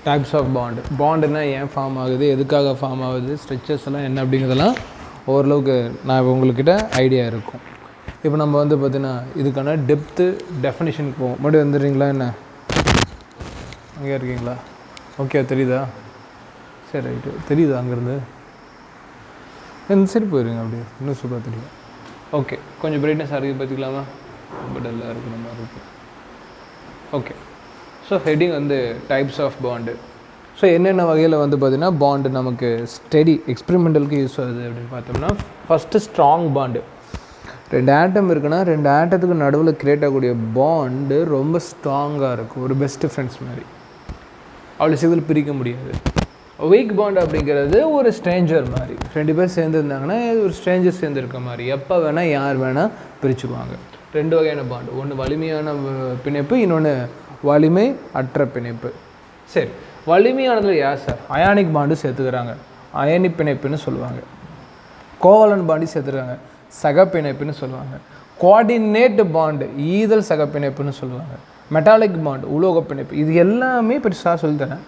Types of பாண்டுன்னா ஏன் form ஆகுது, எதுக்காக ஃபார்ம் ஆகுது, ஸ்ட்ரெச்சஸ் எல்லாம் என்ன அப்படிங்கிறதெல்லாம் ஓரளவுக்கு நான் உங்கள்கிட்ட ஐடியா இருக்கும். இப்போ நம்ம வந்து பார்த்திங்கன்னா இதுக்கான டெப்த்து டெஃபினிஷனுக்கு போவோம். மறுபடியும் வந்துடுறீங்களா என்ன? அங்கே இருக்கீங்களா? ஓகே, தெரியுதா? சரி, ரைட்டு. தெரியுதா அங்கேருந்து? இந்த சரி போயிருங்க, அப்படியே இன்னும் சூப்பராக தெரியும். ஓகே, கொஞ்சம் பிரைட்னஸ் இருக்குது பார்த்துக்கலாமா? ரொம்ப டல்லாக இருக்கிற மாதிரி இருக்குது. ஓகே, ஸோ ஹெட்டிங் வந்து டைப்ஸ் ஆஃப் பாண்டு. ஸோ என்னென்ன வகையில் வந்து பார்த்திங்கன்னா பாண்டு நமக்கு ஸ்டடி எக்ஸ்பெரிமெண்டலுக்கு யூஸ் ஆகுது அப்படின்னு பார்த்தோம்னா, ஃபஸ்ட்டு ஸ்ட்ராங் பாண்டு. 2 ஆட்டம் இருக்குன்னா 2 ஆட்டத்துக்கு நடுவில் க்ரியேட் ஆகக்கூடிய பாண்டு ரொம்ப ஸ்ட்ராங்காக இருக்கும், ஒரு பெஸ்ட்டு ஃப்ரெண்ட்ஸ் மாதிரி, அவ்வளோ சீக்கிரம் பிரிக்க முடியாது. வீக் பாண்ட் அப்படிங்கிறது ஒரு ஸ்ட்ரேஞ்சர் மாதிரி, 2 பேர் சேர்ந்துருந்தாங்கன்னா ஒரு ஸ்ட்ரேஞ்சர் சேர்ந்துருக்க மாதிரி, எப்போ வேணால் யார் வேணால் பிரிச்சுக்குவாங்க. 2 வகையான பாண்டு, ஒன்று வலிமையான பிணைப்பு, இன்னொன்று வலிமை அற்ற பிணைப்பு. சரி, வலிமையானதில் யார் சார்? அயானிக் பாண்டு சேர்த்துக்கிறாங்க, அயனி பிணைப்புன்னு சொல்லுவாங்க. கோவலன் பாண்டி சேர்த்துக்கிறாங்க, சக பிணைப்புன்னு சொல்லுவாங்க. கோஆர்டினேட் பாண்டு ஈதல் சக பிணைப்புன்னு சொல்லுவாங்க. மெட்டாலிக் பாண்டு உலோக பிணைப்பு. இது எல்லாமே பெருசாக சொல்லித்தரேன்.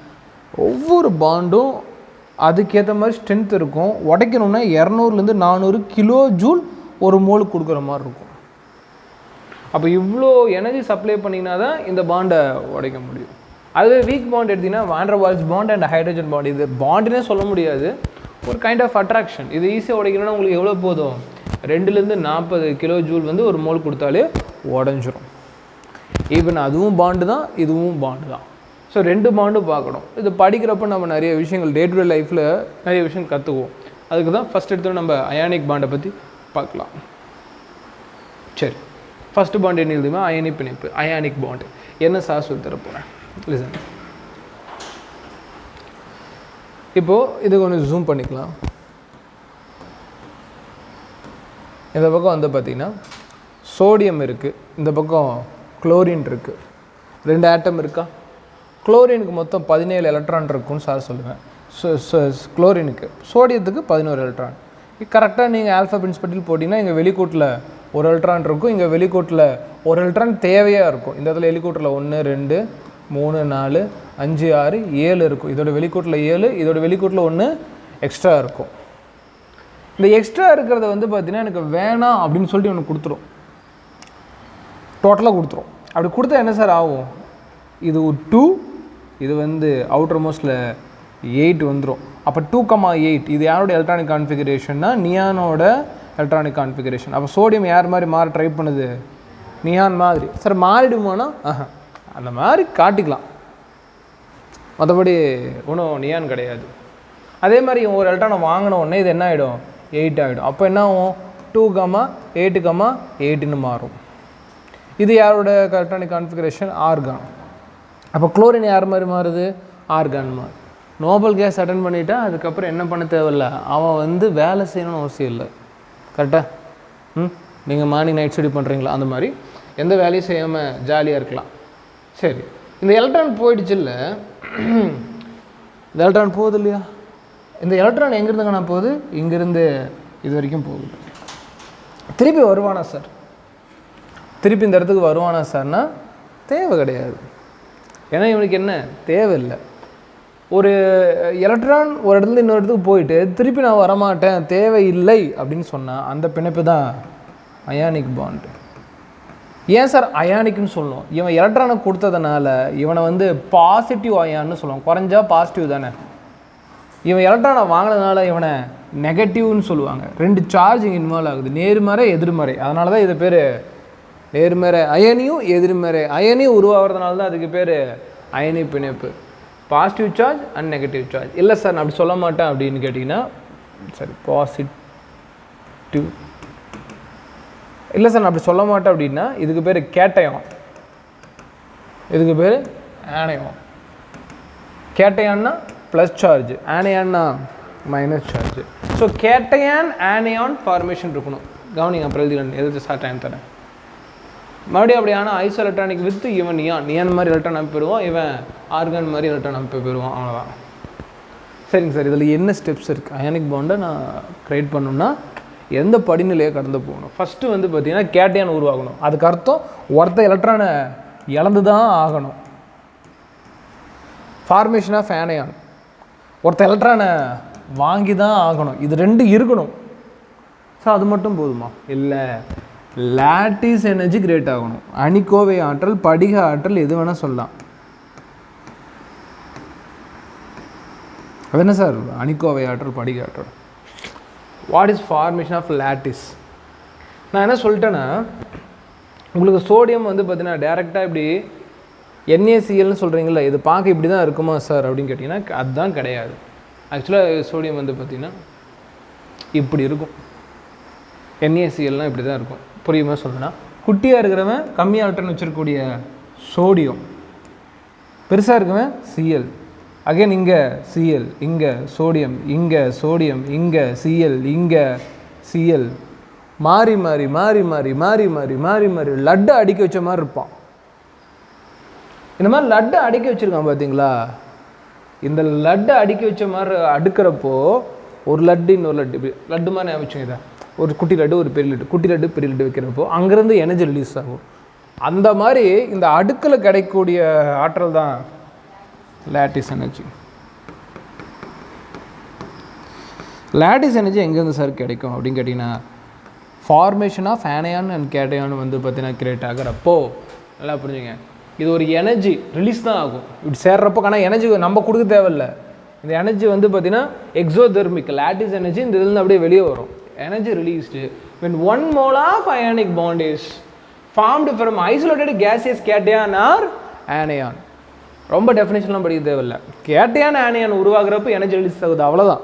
ஒவ்வொரு பாண்டும் அதுக்கேற்ற மாதிரி ஸ்ட்ரென்த் இருக்கும். உடைக்கணுன்னா 200 400 கிலோ ஜூல் ஒரு மோலுக்கு கொடுக்குற மாதிரி இருக்கும். அப்போ இவ்வளோ எனர்ஜி சப்ளை பண்ணிங்கன்னா தான் இந்த பாண்டை உடைக்க முடியும். அதுவே வீக் பாண்ட் எடுத்திங்கன்னா van der Waals bond and hydrogen bond. இது பாண்டுனே சொல்ல முடியாது, ஒரு கைண்ட் ஆஃப் அட்ராக்ஷன். இது ஈஸியாக உடைக்கணும்னா உங்களுக்கு எவ்வளோ போதும்? 2 40 கிலோ ஜூல் வந்து ஒரு மோல் கொடுத்தாலே உடஞ்சிரும். ஈவன் அதுவும் பாண்டு தான், இதுவும் பாண்டு தான். ஸோ 2 பாண்டும் பார்க்கணும். இது படிக்கிறப்ப நம்ம நிறைய விஷயங்கள் டே டு டே லைஃப்பில் நிறைய விஷயம் கற்றுக்குவோம். அதுக்கு தான் ஃபஸ்ட் எடுத்து நம்ம அயானிக் பாண்டை பற்றி பார்க்கலாம். சரி, ஃபஸ்ட்டு பாண்டு என்ன எழுதுமா? அயனி பிணைப்பு, அயானிக் பாண்டு. என்ன சார் சொல்லி தரப்போகிறேன், லிசன். இப்போது இது கொஞ்சம் ஜூம் பண்ணிக்கலாம். இந்த பக்கம் வந்து பார்த்திங்கன்னா சோடியம் இருக்குது, இந்த பக்கம் குளோரின் இருக்குது. 2 ஆட்டம் இருக்கா? குளோரினுக்கு மொத்தம் 17 எலக்ட்ரான் இருக்குன்னு சார் சொல்லுவேன். குளோரினுக்கு, சோடியத்துக்கு 11 எலக்ட்ரான். கரெக்டாக நீங்கள் ஆல்ஃபா பிரின்சிபல் போட்டிங்கன்னா இங்கே வெளிக்கூட்டில் 1 எலக்ட்ரான் இருக்கும், இங்கே வெளிக்கூட்டில் 1 எலக்ட்ரான் தேவையாக இருக்கும். இந்த இடத்துல வெளிக்கூட்டில் 1 2 3 4 5 6 7 இருக்கும். இதோட வெளிக்கூட்டில் 7, இதோட வெளிக்கூட்டில் 1 எக்ஸ்ட்ரா இருக்கும். இந்த எக்ஸ்ட்ரா இருக்கிறத வந்து பார்த்தீங்கன்னா எனக்கு வேணாம் அப்படின்னு சொல்லிட்டு ஒன்று கொடுத்துரும், டோட்டலாக கொடுத்துரும். அப்படி கொடுத்தா என்ன சார் ஆகும்? இது 2, இது வந்து அவுட்டர் மோஸ்ட்டில் 8 வந்துடும். அப்போ 2,8 இது யாரோட எலக்ட்ரானிக் கான்ஃபிகரேஷன்னா நியானோட எலக்ட்ரானிக் கான்ஃபிகரேஷன். அப்போ சோடியம் யார் மாதிரி மாற ட்ரை பண்ணுது? நியான் மாதிரி. சார் மாறிடுமானா அந்த மாதிரி காட்டிக்கலாம், மற்றபடி ஒன்றும் நியான் கிடையாது. அதே மாதிரி ஒரு எலக்ட்ரானை வாங்கின உடனே இது என்ன ஆகிடும்? 8 ஆகிடும். அப்போ என்ன ஆகும்? 2,8,8ன்னு மாறும். இது யாரோட எலக்ட்ரானிக் கான்ஃபிகரேஷன்? ஆர்கான். அப்போ குளோரின் யார் மாதிரி மாறுது? ஆர்கான் மாதிரி. நோபல் கேஸ் அட்டன் பண்ணிட்டா அதுக்கப்புறம் என்ன பண்ண தேவையில்லை, அவன் வந்து வேலை செய்யணும்னு அவசியம் இல்லை. கரெக்டாக? நீங்கள் மார்னிங் நைட் ஸ்டடி பண்ணுறீங்களா? அந்த மாதிரி எந்த வேலையும் செய்யாமல் ஜாலியாக இருக்கலாம். சரி, இந்த எலக்ட்ரான் போயிடுச்சு இல்லை, இந்த எலக்ட்ரான் போகுது இல்லையா? இந்த எலக்ட்ரான் எங்கேருந்து நான் போகுது? இங்கேருந்து இது வரைக்கும் போகுது. திருப்பி வருவானா சார்? திருப்பி இந்த இடத்துக்கு வருவானா சார்னா தேவை கிடையாது. ஏன்னா இவனுக்கு என்ன தேவையில்லை. ஒரு எலக்ட்ரான் ஒரு இடத்துல இன்னொரு இடத்துக்கு போயிட்டு திருப்பி நான் வரமாட்டேன், தேவையில்லை அப்படின்னு சொன்னால் அந்த பிணைப்பு தான் அயானிக் பாண்டு. ஏன் சார் அயானிக்னு சொல்லணும்? இவன் எலக்ட்ரானை கொடுத்ததுனால இவனை வந்து பாசிட்டிவ் அயான்னு சொல்லுவான். குறைஞ்சா பாசிட்டிவ் தானே. இவன் எலக்ட்ரானை வாங்கினதுனால இவனை நெகட்டிவ்னு சொல்லுவாங்க. 2 சார்ஜ் இங்கே இன்வால்வ் ஆகுது, நேர்மறை எதிர்மறை. அதனால தான் இது பேர் நேர்மறை அயனியும் எதிர்மறை அயனியும் உருவாகிறதுனால தான் அதுக்கு பேர் அயனி பிணைப்பு. Positive charge and negative charge. இல்லை சார் நான் அப்படி சொல்ல மாட்டேன் அப்படின்னு கேட்டிங்கன்னா, சரி பாசிட்டிவ் இல்லை சார் நான் அப்படி சொல்ல மாட்டேன் அப்படின்னா இதுக்கு பேர் கேட்டயம், இதுக்கு பேர் ஆனயம். கேட்டயான்னா ப்ளஸ் சார்ஜ், ஆனயான்னா minus charge. So cation anion formation இருக்கணும். கவனிங்க, அப்புறம் எழுதி ஸ்டார்ட் டைம் தரேன். மறுபடியும் அப்படி ஆனால் ஐசோ எலக்ட்ரானிக் வித்து இவன் நியான் மாதிரி எலக்ட்ரான் அமைப்பு பெறுவான், இவன் ஆர்கான் மாதிரி எலக்ட்ரான் அமைப்பு பெறுவான். அவ்வளோதான். சரிங்க சார், இதில் என்ன ஸ்டெப்ஸ் இருக்குது? அயானிக் பாண்டை நான் க்ரியேட் பண்ணணும்னா எந்த படிநிலையை கடந்து போகணும்? ஃபஸ்ட்டு வந்து பார்த்திங்கன்னா கேட்டையான் உருவாகணும். அதுக்கு அர்த்தம் ஒருத்த எலக்ட்ரானை இழந்து தான் ஆகணும். Formation of anion. ஒருத்த எலக்ட்ரானை வாங்கி தான் ஆகணும், இது 2 இருக்கணும். ஸோ அது மட்டும் போதுமா? இல்லை, லாட்டிஸ் எனர்ஜி கிரியேட் ஆகணும். அணிக்கோவை ஆற்றல், படிக ஆற்றல், எது வேணால் சொல்லலாம். அது என்ன சார் அணிக்கோவை ஆற்றல், படிக ஆற்றல்? What is formation of lattice? நான் என்ன சொல்லிட்டேன்னா, உங்களுக்கு சோடியம் வந்து பார்த்தீங்கன்னா டேரெக்டாக இப்படி NaClன்னு சொல்கிறீங்களா, இது பார்க்க இப்படி தான் இருக்குமா சார் அப்படின்னு கேட்டிங்கன்னா அதுதான் கிடையாது. ஆக்சுவலாக சோடியம் வந்து பார்த்திங்கன்னா இப்படி இருக்கும். NaClனால் இப்படி தான் இருக்கும். புரியுமா சொல்லுன்னா, குட்டியாக இருக்கிறவன் கம்மி ஆற்றல் வச்சிருக்கக்கூடிய சோடியம், பெருசாக இருக்கவன் Cl. அகைன் இங்கே Cl, இங்கே சோடியம், இங்கே சோடியம், இங்கே Cl, இங்கே Cl, மாறி மாறி மாறி மாறி மாறி மாறி மாறி மாறி லட்டை அடிக்க வச்ச மாதிரி இருப்பான். இந்த மாதிரி லட்டை அடிக்க வச்சுருக்கான் பார்த்தீங்களா? இந்த லட்டை அடிக்க வச்ச மாதிரி அடுக்கிறப்போ ஒரு லட்டு இன்னொரு லட்டு, இப்படி லட்டு மாதிரி ஞாபகம் இதை, ஒரு குட்டி லட்டு ஒரு பெரிய லட்டு, குட்டி லட்டு பெரிய லட்டு வைக்கிறப்போ அங்கேருந்து எனர்ஜி ரிலீஸ் ஆகும். அந்த மாதிரி இந்த அடுக்கில் கிடைக்கக்கூடிய ஆற்றல் தான் லாட்டிஸ் எனர்ஜி. லாட்டிஸ் எனர்ஜி எங்கேருந்து சார் கிடைக்கும் அப்படின்னு கேட்டிங்கன்னா, ஃபார்மேஷன் ஆஃப் ஆனையான் அண்ட் கேட்டையான் வந்து பார்த்தீங்கன்னா கிரியேட் ஆகிறப்போ, நல்லா புரிஞ்சுங்க, இது ஒரு எனர்ஜி ரிலீஸ் தான் ஆகும் இப்படி சேர்றப்போ. ஆனால் எனர்ஜி நம்ம கொடுக்க தேவையில்லை. இந்த எனர்ஜி வந்து பார்த்தீங்கன்னா எக்ஸோதெர்மிக் லாட்டிஸ் எனர்ஜி இந்த இதுலேருந்து அப்படியே வெளியே வரும். Energy released when 1 mole of ionic bond is formed from isolated gaseous cation or anion. ரொம்ப டெஃபினேஷன்லாம் படிக்க தேவையில்லை. கேட்டையான் ஆனியான் உருவாகிறப்போ எனர்ஜி ரிலீஸ் ஆகுது, அவ்வளோதான்.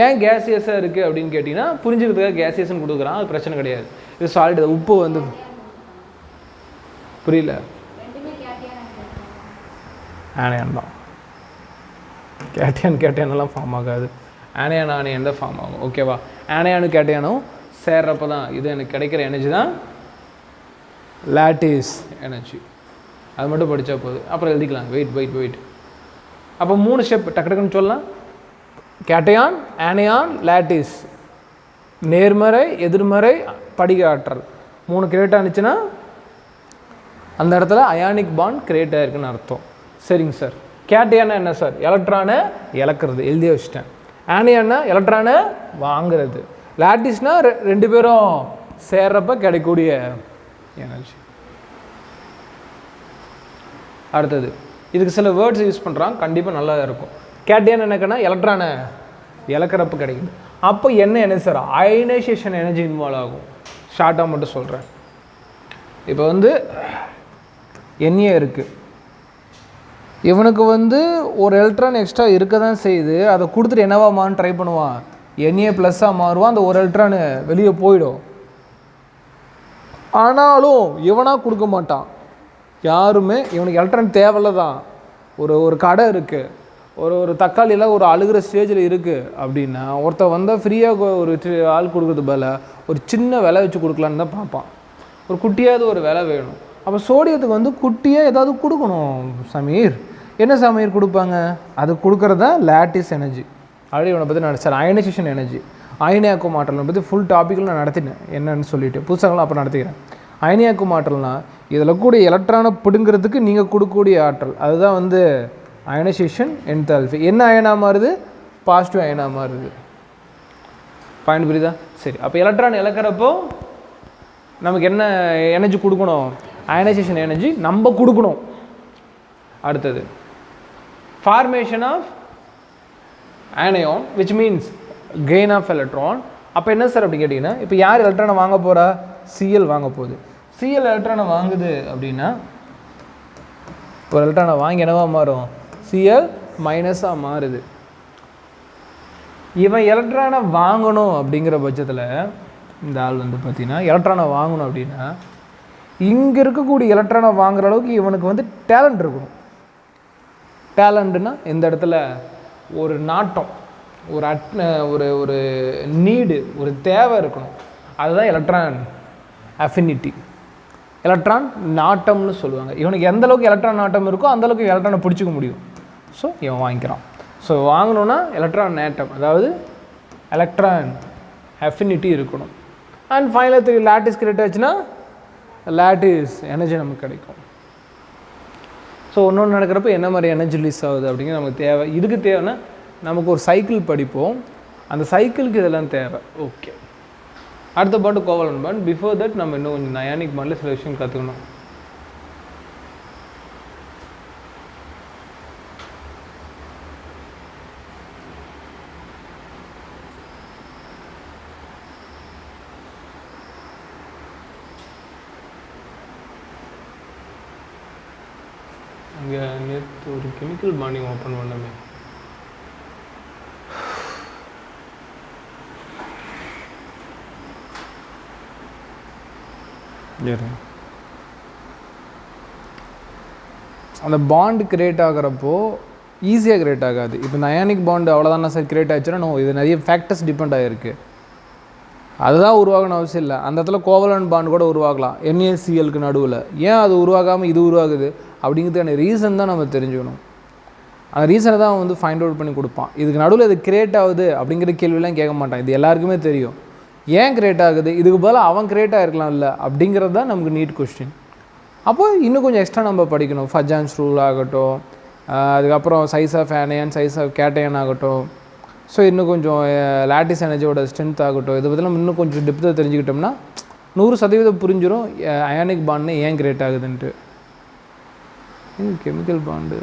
ஏன் கேசியஸாக இருக்குது அப்படின்னு கேட்டிங்கன்னா புரிஞ்சுக்கிறதுக்காக கேசியஸ்ன்னு கொடுக்குறான், அது பிரச்சனை கிடையாது. இது சாலிட். உப்பு வந்து புரியல, ஆனியான் தான். கேட்டையானெல்லாம் ஃபார்ம் ஆகாது, ஆனியான் தான் ஃபார்ம் ஆகும். ஓகேவா? ஆனியானும் கேட்டையானும் சேர்றப்போ தான் இது எனக்கு கிடைக்கிற எனர்ஜி தான் லாட்டிஸ் எனர்ஜி. அது மட்டும் படித்தா போகுது, அப்புறம் எழுதிக்கலாம். வெயிட். அப்போ 3 ஸ்டெப் டக்கு டக்குன்னு சொல்லலாம். கேட்டையான், ஆனியான், லாட்டிஸ், நேர்மறை எதிர்மறை படிக ஆற்றல் 3 கிரியேட் ஆனிச்சுன்னா அந்த இடத்துல அயானிக் பாண்ட் கிரியேட் ஆகிருக்குன்னு அர்த்தம். சரிங்க சார். கேட்டையானா என்ன சார்? எலக்ட்ரானை இழக்கிறது, எழுதி வச்சுட்டேன். ஆனியானா எலக்ட்ரானை வாங்கிறது. லாட்டிஸ்னா 2 பேரும் சேர்றப்ப கிடைக்கக்கூடிய எனர்ஜி. அடுத்தது இதுக்கு சில வேர்ட்ஸ் யூஸ் பண்ணுறாங்க, கண்டிப்பாக நல்லா இருக்கும். கேட்டையான் என்னக்கன்னா எலக்ட்ரானை இழக்கிறப்ப கிடைக்குது. அப்போ என்ன சார்? அயனைசேஷன் எனர்ஜி இன்வால்வ் ஆகும். ஷார்ட்டாக மட்டும் சொல்கிறேன். இப்போ வந்து Na இருக்குது, இவனுக்கு வந்து ஒரு எலக்ட்ரான் எக்ஸ்ட்ரா இருக்க தான் செய்யுது. அதை கொடுத்துட்டு என்னவாமான்னு ட்ரை பண்ணுவான், Na+ மாறுவான். அந்த ஒரு எலக்ட்ரானு வெளியே போயிடும். ஆனாலும் இவனாக கொடுக்க மாட்டான் யாருமே. இவனுக்கு எலக்ட்ரான் தேவையில்ல தான். ஒரு கடை இருக்குது, ஒரு தக்காளியில் ஒரு அழுகிற ஸ்டேஜில் இருக்குது அப்படின்னா ஒருத்தர் வந்தால் ஃப்ரீயாக ஒரு ஆள் கொடுக்குறது பதில் ஒரு சின்ன விலை வச்சு கொடுக்கலான்னு தான் பார்ப்பான். ஒரு குட்டியாவது ஒரு விலை வேணும். அப்போ சோடியத்துக்கு வந்து குட்டியாக ஏதாவது கொடுக்கணும் சமீர். என்ன சமீர் கொடுப்பாங்க? அது கொடுக்குறது தான் லாட்டிஸ் எனர்ஜி. ஆல்ரெடி இவனை பற்றி நான் சார் அயனைசேஷன் எனர்ஜி, அயனியாக்கும் ஆற்றலை பற்றி ஃபுல் டாப்பிக்கில் நான் நடத்தினேன் என்னன்னு சொல்லிவிட்டு, புதுசாகலாம் அப்போ நடத்திக்கிறேன். அயனியாக்கும் ஆற்றல்னால் இதில் கூட எலக்ட்ரானை பிடுங்கிறதுக்கு நீங்கள் கொடுக்கக்கூடிய ஆற்றல், அதுதான் வந்து அயனைசேஷன் என்தால்பி. என்ன அயனாக மாறுது? பாசிட்டிவ் அயனாக மாறுது. பாயிண்ட் புரியுதா? சரி. அப்போ எலக்ட்ரான் இழக்கிறப்போ நமக்கு என்ன எனர்ஜி கொடுக்கணும்? அயனைசேஷன் எனர்ஜி நம்ம கொடுக்கணும். அடுத்தது formation of anion which means gain of electron. அப்போ என்ன சார் அப்படி கேட்டிங்கன்னா, இப்போ யார் எலக்ட்ரானை வாங்க போகிறா? Cl வாங்க போகுது. Cl எலக்ட்ரானை வாங்குது அப்படின்னா ஒரு எலக்ட்ரானை வாங்கி என்னவா மாறும்? Cl மைனஸாக மாறுது. இவன் எலக்ட்ரானை வாங்கணும் அப்படிங்கிற பட்சத்தில் இந்த ஆள் வந்து பார்த்திங்கன்னா எலக்ட்ரானை வாங்கணும் அப்படின்னா இங்கே இருக்கக்கூடிய எலக்ட்ரானை வாங்குற அளவுக்கு இவனுக்கு வந்து டேலண்ட் இருக்கணும். டேலண்ட்னா இந்த இடத்துல ஒரு நாட்டம், ஒரு நீடு, ஒரு தேவை இருக்கணும். அதுதான் எலக்ட்ரான் அஃபினிட்டி, எலக்ட்ரான் நாட்டம்னு சொல்லுவாங்க. இவனுக்கு எந்த அளவுக்கு எலக்ட்ரான் நாட்டம் இருக்கோ அந்தளவுக்கு எலக்ட்ரானை பிடிச்சிக்க முடியும். ஸோ இவன் வாங்கிக்கிறான். ஸோ வாங்கணுன்னா எலக்ட்ரான் நேட்டம், அதாவது எலக்ட்ரான் அஃபினிட்டி இருக்கணும். அண்ட் ஃபைனல் லாட்டிஸ் கிரியேட் ஆச்சுன்னா லாட்டிஸ் எனர்ஜி நமக்கு கிடைக்கும். ஸோ ஒன்று நடக்கிறப்ப என்ன மாதிரி எனர்ஜி ரிலீஸ் ஆகுது அப்படிங்கிற நமக்கு தேவை. இதுக்கு தேவைன்னா நமக்கு ஒரு சைக்கிள் படிப்போம், அந்த சைக்கிளுக்கு இதெல்லாம் தேவை. ஓகே, அடுத்த பாட்டு கோவலன் பாண்ட். பிஃபோர் தட் நம்ம இன்னும் கொஞ்சம் அயானிக் பாண்டில் சில விஷயம் கற்றுக்கணும். இங்கே நேற்று ஒரு கெமிக்கல் பாண்டிங் ஓப்பன் பண்ணமே. அந்த பாண்டு கிரியேட் ஆகிறப்போ ஈஸியாக கிரியேட் ஆகாது. இப்போ அயானிக் பாண்டு அவ்வளோதானே சார் கிரியேட் ஆச்சுன்னா, நோ, இது நிறைய ஃபேக்டர்ஸ் டிபெண்ட் ஆகிருக்கு. அதுதான் உருவாகணும் அவசியம் இல்லை. அந்த இடத்துல கோவலன் பாண்ட் கூட உருவாகலாம் NaClக்கு நடுவில். ஏன் அது உருவாகாமல் இது உருவாகுது அப்படிங்கிறதுக்கான ரீசன் தான் நம்ம தெரிஞ்சுக்கணும். அந்த ரீசனை தான் அவன் வந்து ஃபைண்ட் அவுட் பண்ணி கொடுப்பான். இதுக்கு நடுவில் இது கிரியேட் ஆகுது அப்படிங்கிற கேள்வியெல்லாம் கேட்க மாட்டான். இது எல்லாருக்குமே தெரியும் ஏன் கிரியேட் ஆகுது, இதுக்கு பதிலாக அவன் கிரியேட் ஆகிருக்கலாம் இல்லை அப்படிங்கிறது தான் நமக்கு நீட் கொஸ்டின். அப்போது இன்னும் கொஞ்சம் எக்ஸ்ட்ரா நம்ம படிக்கணும். ஃபஜான்ஸ் ரூல் ஆகட்டும், அதுக்கப்புறம் சைஸ் ஆஃப் ஆனையன், சைஸ் ஆஃப் கேட்டையன் ஆகட்டும், ஸோ இன்னும் கொஞ்சம் லாட்டிஸ் எனர்ஜியோட ஸ்ட்ரென்த் ஆகட்டும், இதை பற்றிலாம் இன்னும் கொஞ்சம் டெப்த்தாக தெரிஞ்சுக்கிட்டோம்னா 100% புரிஞ்சிடும் அயானிக் பாண்டு ஏன் கிரியேட் ஆகுதுன்ட்டு. Chemical bond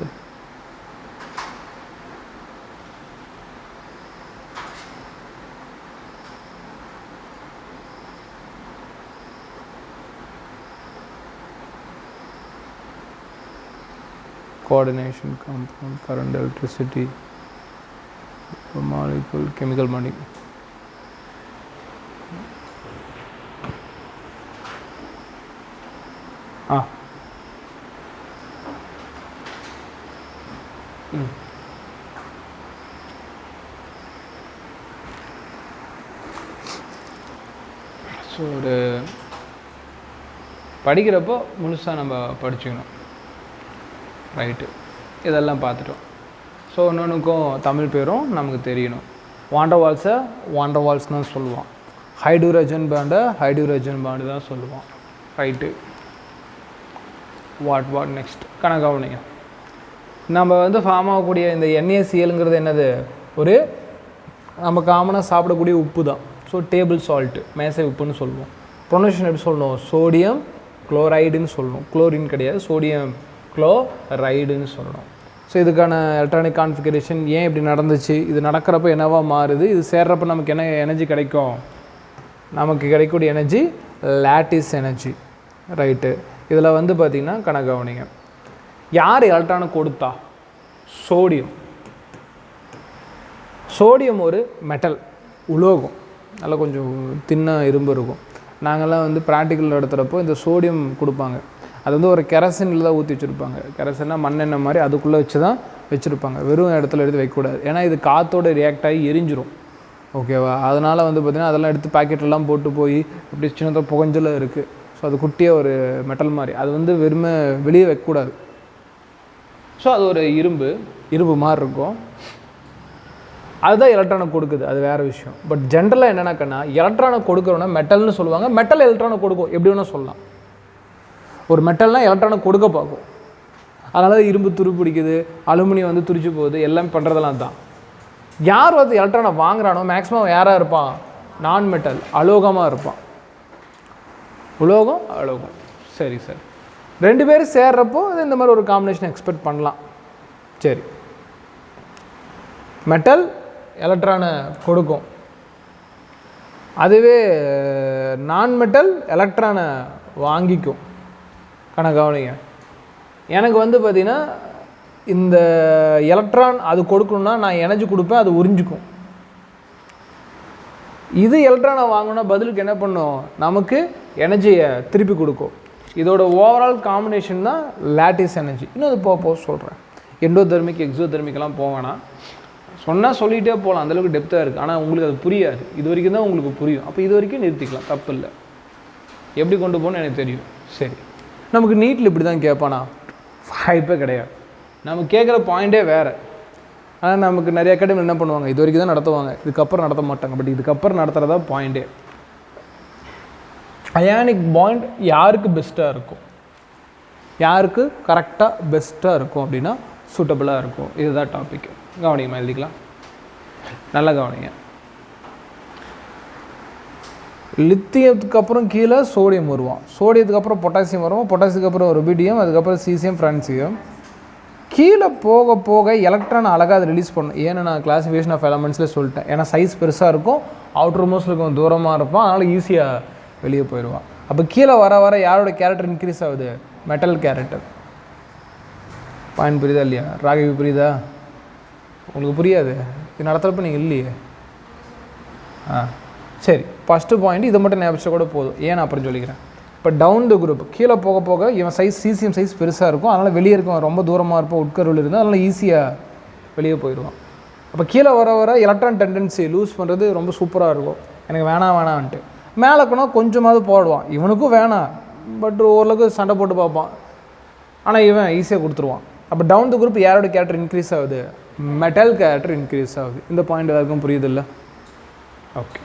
coordination, compound, current, electricity, molecule, chemical bonding. So ஒரு படிக்கிறப்போ முழுசாக நம்ம படிச்சுக்கணும். ரைட்டு, இதெல்லாம் பார்த்துட்டோம். ஸோ இன்னொன்றுக்கும் தமிழ் பேரும் நமக்கு தெரியணும். வாண்டர்வால்ஸை வாண்டர்வால்ஸ் தான் சொல்லுவான். ஹைட்ரோஜன் பாண்டு தான் சொல்லுவான். ரைட்டு, வாட் நெக்ஸ்ட் கணக்காவணிங்க. நம்ம வந்து ஃபார்ம் ஆகக்கூடிய இந்த NaClங்கிறது என்னது, ஒரு நம்ம காமனாக சாப்பிடக்கூடிய உப்பு தான். ஸோ டேபிள் சால்ட்டு, மேசை உப்புன்னு சொல்லுவோம். ப்ரொனன்சியேஷன் எப்படி சொல்லணும், சோடியம் குளோரைடுன்னு சொல்லணும். குளோரின் கிடையாது, சோடியம் குளோரைடுன்னு சொல்லணும். ஸோ இதுக்கான எலக்ட்ரானிக் கான்ஃபிகரேஷன் ஏன் இப்படி நடந்துச்சு, இது நடக்கிறப்ப என்னவா மாறுது, இது சேர்றப்ப நமக்கு என்ன எனர்ஜி கிடைக்கும், நமக்கு கிடைக்கக்கூடிய எனர்ஜி லாட்டிஸ் எனர்ஜி. ரைட்டு, இதில் வந்து பார்த்திங்கன்னா கணக்கவனிங்க, யார் எலக்ட்ரானை கொடுத்தா, சோடியம் ஒரு மெட்டல், உலோகம், நல்லா கொஞ்சம் தின்னாக இரும்பு இருக்கும். நாங்கள்லாம் வந்து ப்ராக்டிக்கல் நடத்துகிறப்போ இந்த சோடியம் கொடுப்பாங்க. அது வந்து ஒரு கெரசினில் தான் ஊற்றி வச்சுருப்பாங்க. கெரசின்னா மண்ணெண்ணெய் மாதிரி அதுக்குள்ளே வச்சு தான் வச்சுருப்பாங்க. வெறும் இடத்துல எடுத்து வைக்கக்கூடாது, ஏன்னா இது காற்றோட ரியாக்ட் ஆகி எரிஞ்சிரும். ஓகேவா, அதனால் வந்து பார்த்திங்கன்னா அதெல்லாம் எடுத்து பாக்கெட்லாம் போட்டு போய் இப்படி சின்னதாக புகஞ்சல இருக்குது. ஸோ அது குட்டியாக ஒரு மெட்டல் மாதிரி, அது வந்து வெறுமை வெளியே வைக்கக்கூடாது. ஸோ அது ஒரு இரும்பு மாதிரி இருக்கும். அதுதான் எலக்ட்ரானை கொடுக்குது, அது வேறு விஷயம். பட் ஜென்ரலாக என்னென்னாக்கன்னா எலக்ட்ரானை கொடுக்குறோன்னா மெட்டல்னு சொல்லுவாங்க. மெட்டல் எலக்ட்ரானை கொடுக்கும், எப்படி வேணால் சொல்லலாம். ஒரு மெட்டல்னால் எலக்ட்ரானை கொடுக்க பார்க்கும். அதனால இரும்பு துரு பிடிக்குது, அலுமினியம் வந்து துரிச்சு போகுது, எல்லாம் பண்ணுறதெல்லாம் தான். யார் வந்து எலக்ட்ரானை வாங்குறானோ மேக்ஸிமம் யாராக இருப்பான், நான் மெட்டல், அலோகமாக இருப்பான். அலோகம் சரி சார், ரெண்டு பேரும் சேர்றப்போ இந்த மாதிரி ஒரு காம்பினேஷன் எக்ஸ்பெக்ட் பண்ணலாம். சரி, மெட்டல் எலக்ட்ரானை கொடுக்கும், அதுவே நான் மெட்டல் எலக்ட்ரானை வாங்கிக்கும். கவனிங்க, எனக்கு வந்து பார்த்திங்கன்னா இந்த எலக்ட்ரான் அது கொடுக்கணுன்னா நான் எனர்ஜி கொடுப்பேன், அது உறிஞ்சிக்கும். இது எலக்ட்ரானை வாங்கணுன்னா பதிலுக்கு என்ன பண்ணும், நமக்கு எனர்ஜியை திருப்பி கொடுக்கும். இதோட ஓவரால் காம்பினேஷன் தான் லாட்டிஸ் எனர்ஜி. இன்னும் அது போக சொல்கிறேன். எண்டோதெர்மிக் எக்ஸோதெர்மிக்கெல்லாம் போவேன்னா சொன்னால் சொல்லிகிட்டே போகலாம், அந்தளவுக்கு டெப்த்தாக இருக்குது. ஆனால் உங்களுக்கு அது புரியாது, இது வரைக்கும் தான் உங்களுக்கு புரியும். அப்போ இது வரைக்கும் நிறுத்திக்கலாம், தப்பு இல்லை. எப்படி கொண்டு போகணும்னு எனக்கு தெரியும். சரி, நமக்கு நீட்டில் இப்படி தான் கேட்பானா, வாய்ப்பே கிடையாது. நம்ம கேட்குற பாயிண்ட்டே வேறு. ஆனால் நமக்கு நிறைய அகாடமியில் என்ன பண்ணுவாங்க, இது வரைக்கும் தான் நடத்துவாங்க, இதுக்கப்புறம் நடத்த மாட்டாங்க. பட் இதுக்கப்புறம் நடத்துகிறதா பாயிண்ட்டே. அயானிக் பாண்ட் யாருக்கு பெஸ்ட்டாக இருக்கும், யாருக்கு கரெக்டாக பெஸ்ட்டாக இருக்கும் அப்படின்னா சூட்டபுளாக இருக்கும். இதுதான் டாபிக். கவனிங்கம்மா, எழுதிக்கலாம். நல்லா கவனிங்க. லித்தியத்துக்கு அப்புறம் கீழே சோடியம் வருவான், சோடியத்துக்கு அப்புறம் பொட்டாசியம் வருவோம், பொட்டாசியத்துக்கு அப்புறம் ருபீடியம், அதுக்கப்புறம் சீசியம், ஃப்ரான்சியம். கீழே போக போக எலக்ட்ரான் அழகாக அதை ரிலீஸ் பண்ணணும். ஏன்னா நான் கிளாசிஃபிகேஷன் ஆஃப் எலமெண்ட்ஸில் சொல்லிட்டேன். ஏன்னா சைஸ் பெருசாக இருக்கும், அவுட்டர் மோஸ்ட்டில் இருக்கும், தூரமாக இருப்பான், அதனால் ஈஸியாக வெளியே போயிடுவான். அப்போ கீழே வர வர யாரோட கேரக்டர் இன்க்ரீஸ் ஆகுது? Metal character. பாயிண்ட் புரியுதா இல்லையா? ராகவி புரியுதா? உங்களுக்கு புரியாது, இது நடத்துகிறப்ப நீங்கள் இல்லையே. சரி, ஃபஸ்ட்டு பாயிண்ட் இதை மட்டும் ஞாபகம் கூட போதும். ஏன் அப்புறம் சொல்லிக்கிறேன். இப்போ டவுன் த குரூப் கீழே போக போக இவன் சைஸ் சீசியம் சைஸ் பெருசாக இருக்கும், அதனால் வெளியே இருக்கும், ரொம்ப தூரமாக இருப்போம், உட்கருவில் இருந்தால் அதனால் ஈஸியாக வெளியே போயிடுவான். அப்போ கீழே வர வர எலக்ட்ரான் டெண்டன்சி லூஸ் பண்ணுறது ரொம்ப சூப்பராக இருக்கும். எனக்கு வேணான்ட்டு மேலே போனால் கொஞ்சமாவது போடுவான், இவனுக்கும் வேணாம், பட் ஓரளவுக்கு சண்டை போட்டு பார்ப்பான், ஆனால் இவன் ஈஸியாக கொடுத்துருவான். அப்போ டவுன் த குரூப் யாரோட கேரக்டர் இன்க்ரீஸ் ஆகுது? மெட்டல் கேரக்டர் இன்க்ரீஸ் ஆகுது. இந்த பாயிண்ட் எல்லாருக்கும் புரியுது இல்லை? ஓகே,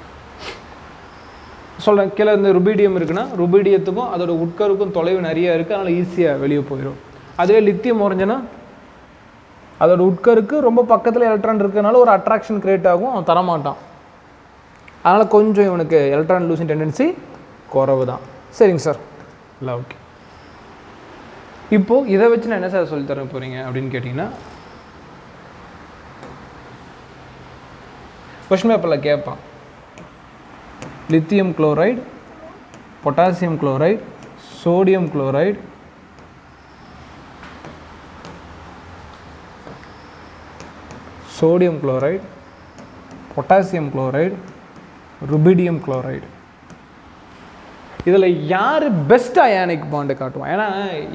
சொல்கிறேன். கீழே இந்த ருபீடியம் இருக்குன்னா ருபீடியத்துக்கும் அதோட உட்கருக்கும் தொலைவு நிறைய இருக்குது, அதனால் ஈஸியாக வெளியே போயிடும். அதுவே லித்தியம் உறைஞ்சுன்னா அதோட உட்கருக்கு ரொம்ப பக்கத்தில் எலக்ட்ரான் இருக்கிறதுனால ஒரு அட்ராக்ஷன் க்ரியேட் ஆகும், அவன் தரமாட்டான், அதனால் கொஞ்சம் இவனுக்கு எலக்ட்ரான் லூசிங் டெண்டன்சி குறவு தான். சரிங்க சார், இல்லை ஓகே. இப்போது இதை வச்சு நான் என்ன சார் சொல்லித்தர போகிறீங்க அப்படின்னு கேட்டிங்கன்னா, கொஸ்டின் பேப்பரில் கேட்பான். Lithium chloride, potassium chloride, sodium chloride, sodium chloride, potassium chloride, rubidium chloride, இதில் யார் பெஸ்ட் அயானிக் பாண்டு காட்டுவான்? ஏன்னா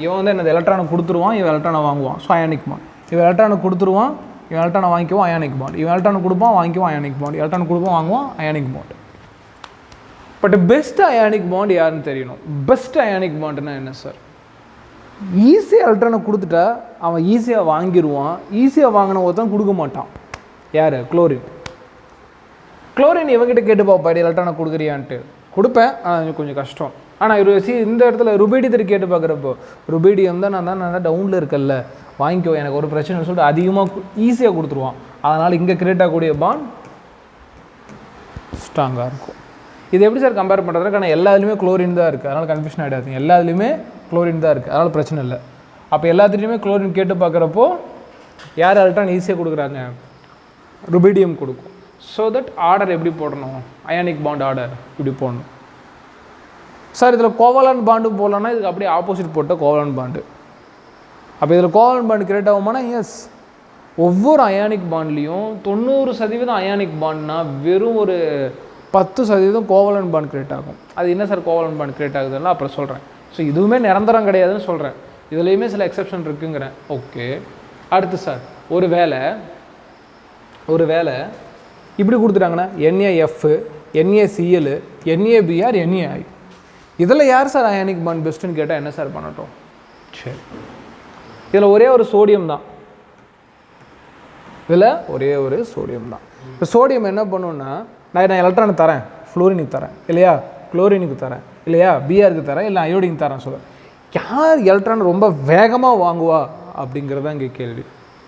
இவன் வந்து என்ன எலக்ட்ரானை கொடுத்துருவான், இவன் எலக்ட்ரானை வாங்குவான், ஸோ அயானிக் பாண்ட். இவன் எலக்ட்ரானை கொடுத்துருவான், இவன் எலக்ட்ரானை வாங்கிக்குவான், அயானிக் பாண்ட். இவன் எலக்ட்ரானை கொடுப்பான், வாங்கிக்குவான், அயானிக் பாண்ட். எலக்ட்ரானை கொடுப்பான், வாங்குவான், ionic bond. But best ionic bond யாருன்னு தெரியணும். பெஸ்ட் அயானிக் பாண்டுன்னா என்ன சார்? ஈஸியாக எலக்ட்ரானை கொடுத்துட்டா அவன் ஈஸியாக வாங்கிடுவான், ஈஸியாக வாங்கின ஒருத்தன் கொடுக்க மாட்டான். யார்? குளோரின். குளோரின் இவங்ககிட்ட கேட்டு பார்ப்பாடி எலக்ட்ரானை கொடுக்குறியான்ட்டு. கொடுப்பேன், ஆனால் கொஞ்சம் கஷ்டம். ஆனால் இந்த இடத்துல ருபீடியத்தை கேட்டு பார்க்குறப்போ ருபீடியம் தான் நான் தான் டவுனில் இருக்கல்ல, வாங்கிக்கோ, எனக்கு ஒரு பிரச்சனை சொல்லிட்டு அதிகமாக ஈஸியாக கொடுத்துருவான். அதனால் இங்கே கிரியேட் ஆகக்கூடிய பாண்ட் ஸ்ட்ராங்காக இருக்கும். இது எப்படி சார் கம்பேர் பண்ணுறதுக்கு? ஆனால் எல்லாத்துலேயுமே குளோரின் தான் இருக்குது, அதனால் கன்ஃபியூஷன் ஆகிடாதுங்க. எல்லாத்துலேயுமே குளோரின் தான் இருக்குது, அதனால் பிரச்சனை இல்லை. அப்போ எல்லாத்துலேயுமே குளோரின் கேட்டு பார்க்குறப்போ யார் எலக்ட்ரான் ஈஸியாக கொடுக்குறாங்க? ருபீடியம் கொடுக்கும். ஸோ தட் ஆர்டர் எப்படி போடணும்? அயானிக் பாண்ட் ஆர்டர் இப்படி போடணும் சார். இதில் கோவலன் பாண்டு போடலான்னா இதுக்கு அப்படியே ஆப்போசிட் போட்ட கோவலன் பாண்டு. அப்போ இதில் கோவலன் பாண்டு கிரியேட் ஆகுமானா எஸ். ஒவ்வொரு அயானிக் பாண்ட்லேயும் 90% அயானிக் பாண்ட்னா வெறும் ஒரு 10% கோவலன் பாண்ட் கிரியேட் ஆகும். அது என்ன சார் கோவலன் பாண்ட் கிரியேட் ஆகுதுன்னா அப்புறம் சொல்கிறேன். ஸோ இதுவுமே நிரந்தரம் கிடையாதுன்னு சொல்கிறேன், இதுலேயுமே சில எக்ஸப்ஷன் இருக்குங்கிறேன். ஓகே, அடுத்து சார் ஒரு வேளை இப்படி கொடுத்துட்டாங்கன்னா NaF, NaCl, NaBr, NaI, இதில் யார் சார் அயானிக் பாண்ட் பெஸ்ட்டுன்னு கேட்டால் என்ன சார் பண்ணட்டும்? சரி, இதில் ஒரே ஒரு சோடியம் தான். இப்போ சோடியம் என்ன பண்ணுன்னா, நான் எலக்ட்ரானை தரேன், ஃப்ளோரினுக்கு தரேன் இல்லையா, குளோரினுக்கு தரேன் இல்லையா, பிஆருக்கு தரேன் இல்லை அயோடினுக்கு தரேன் சொல்ல. யார் எலக்ட்ரான் ரொம்ப வேகமாக வாங்குவா அப்படிங்கிறதான் இங்கே கேள்வி.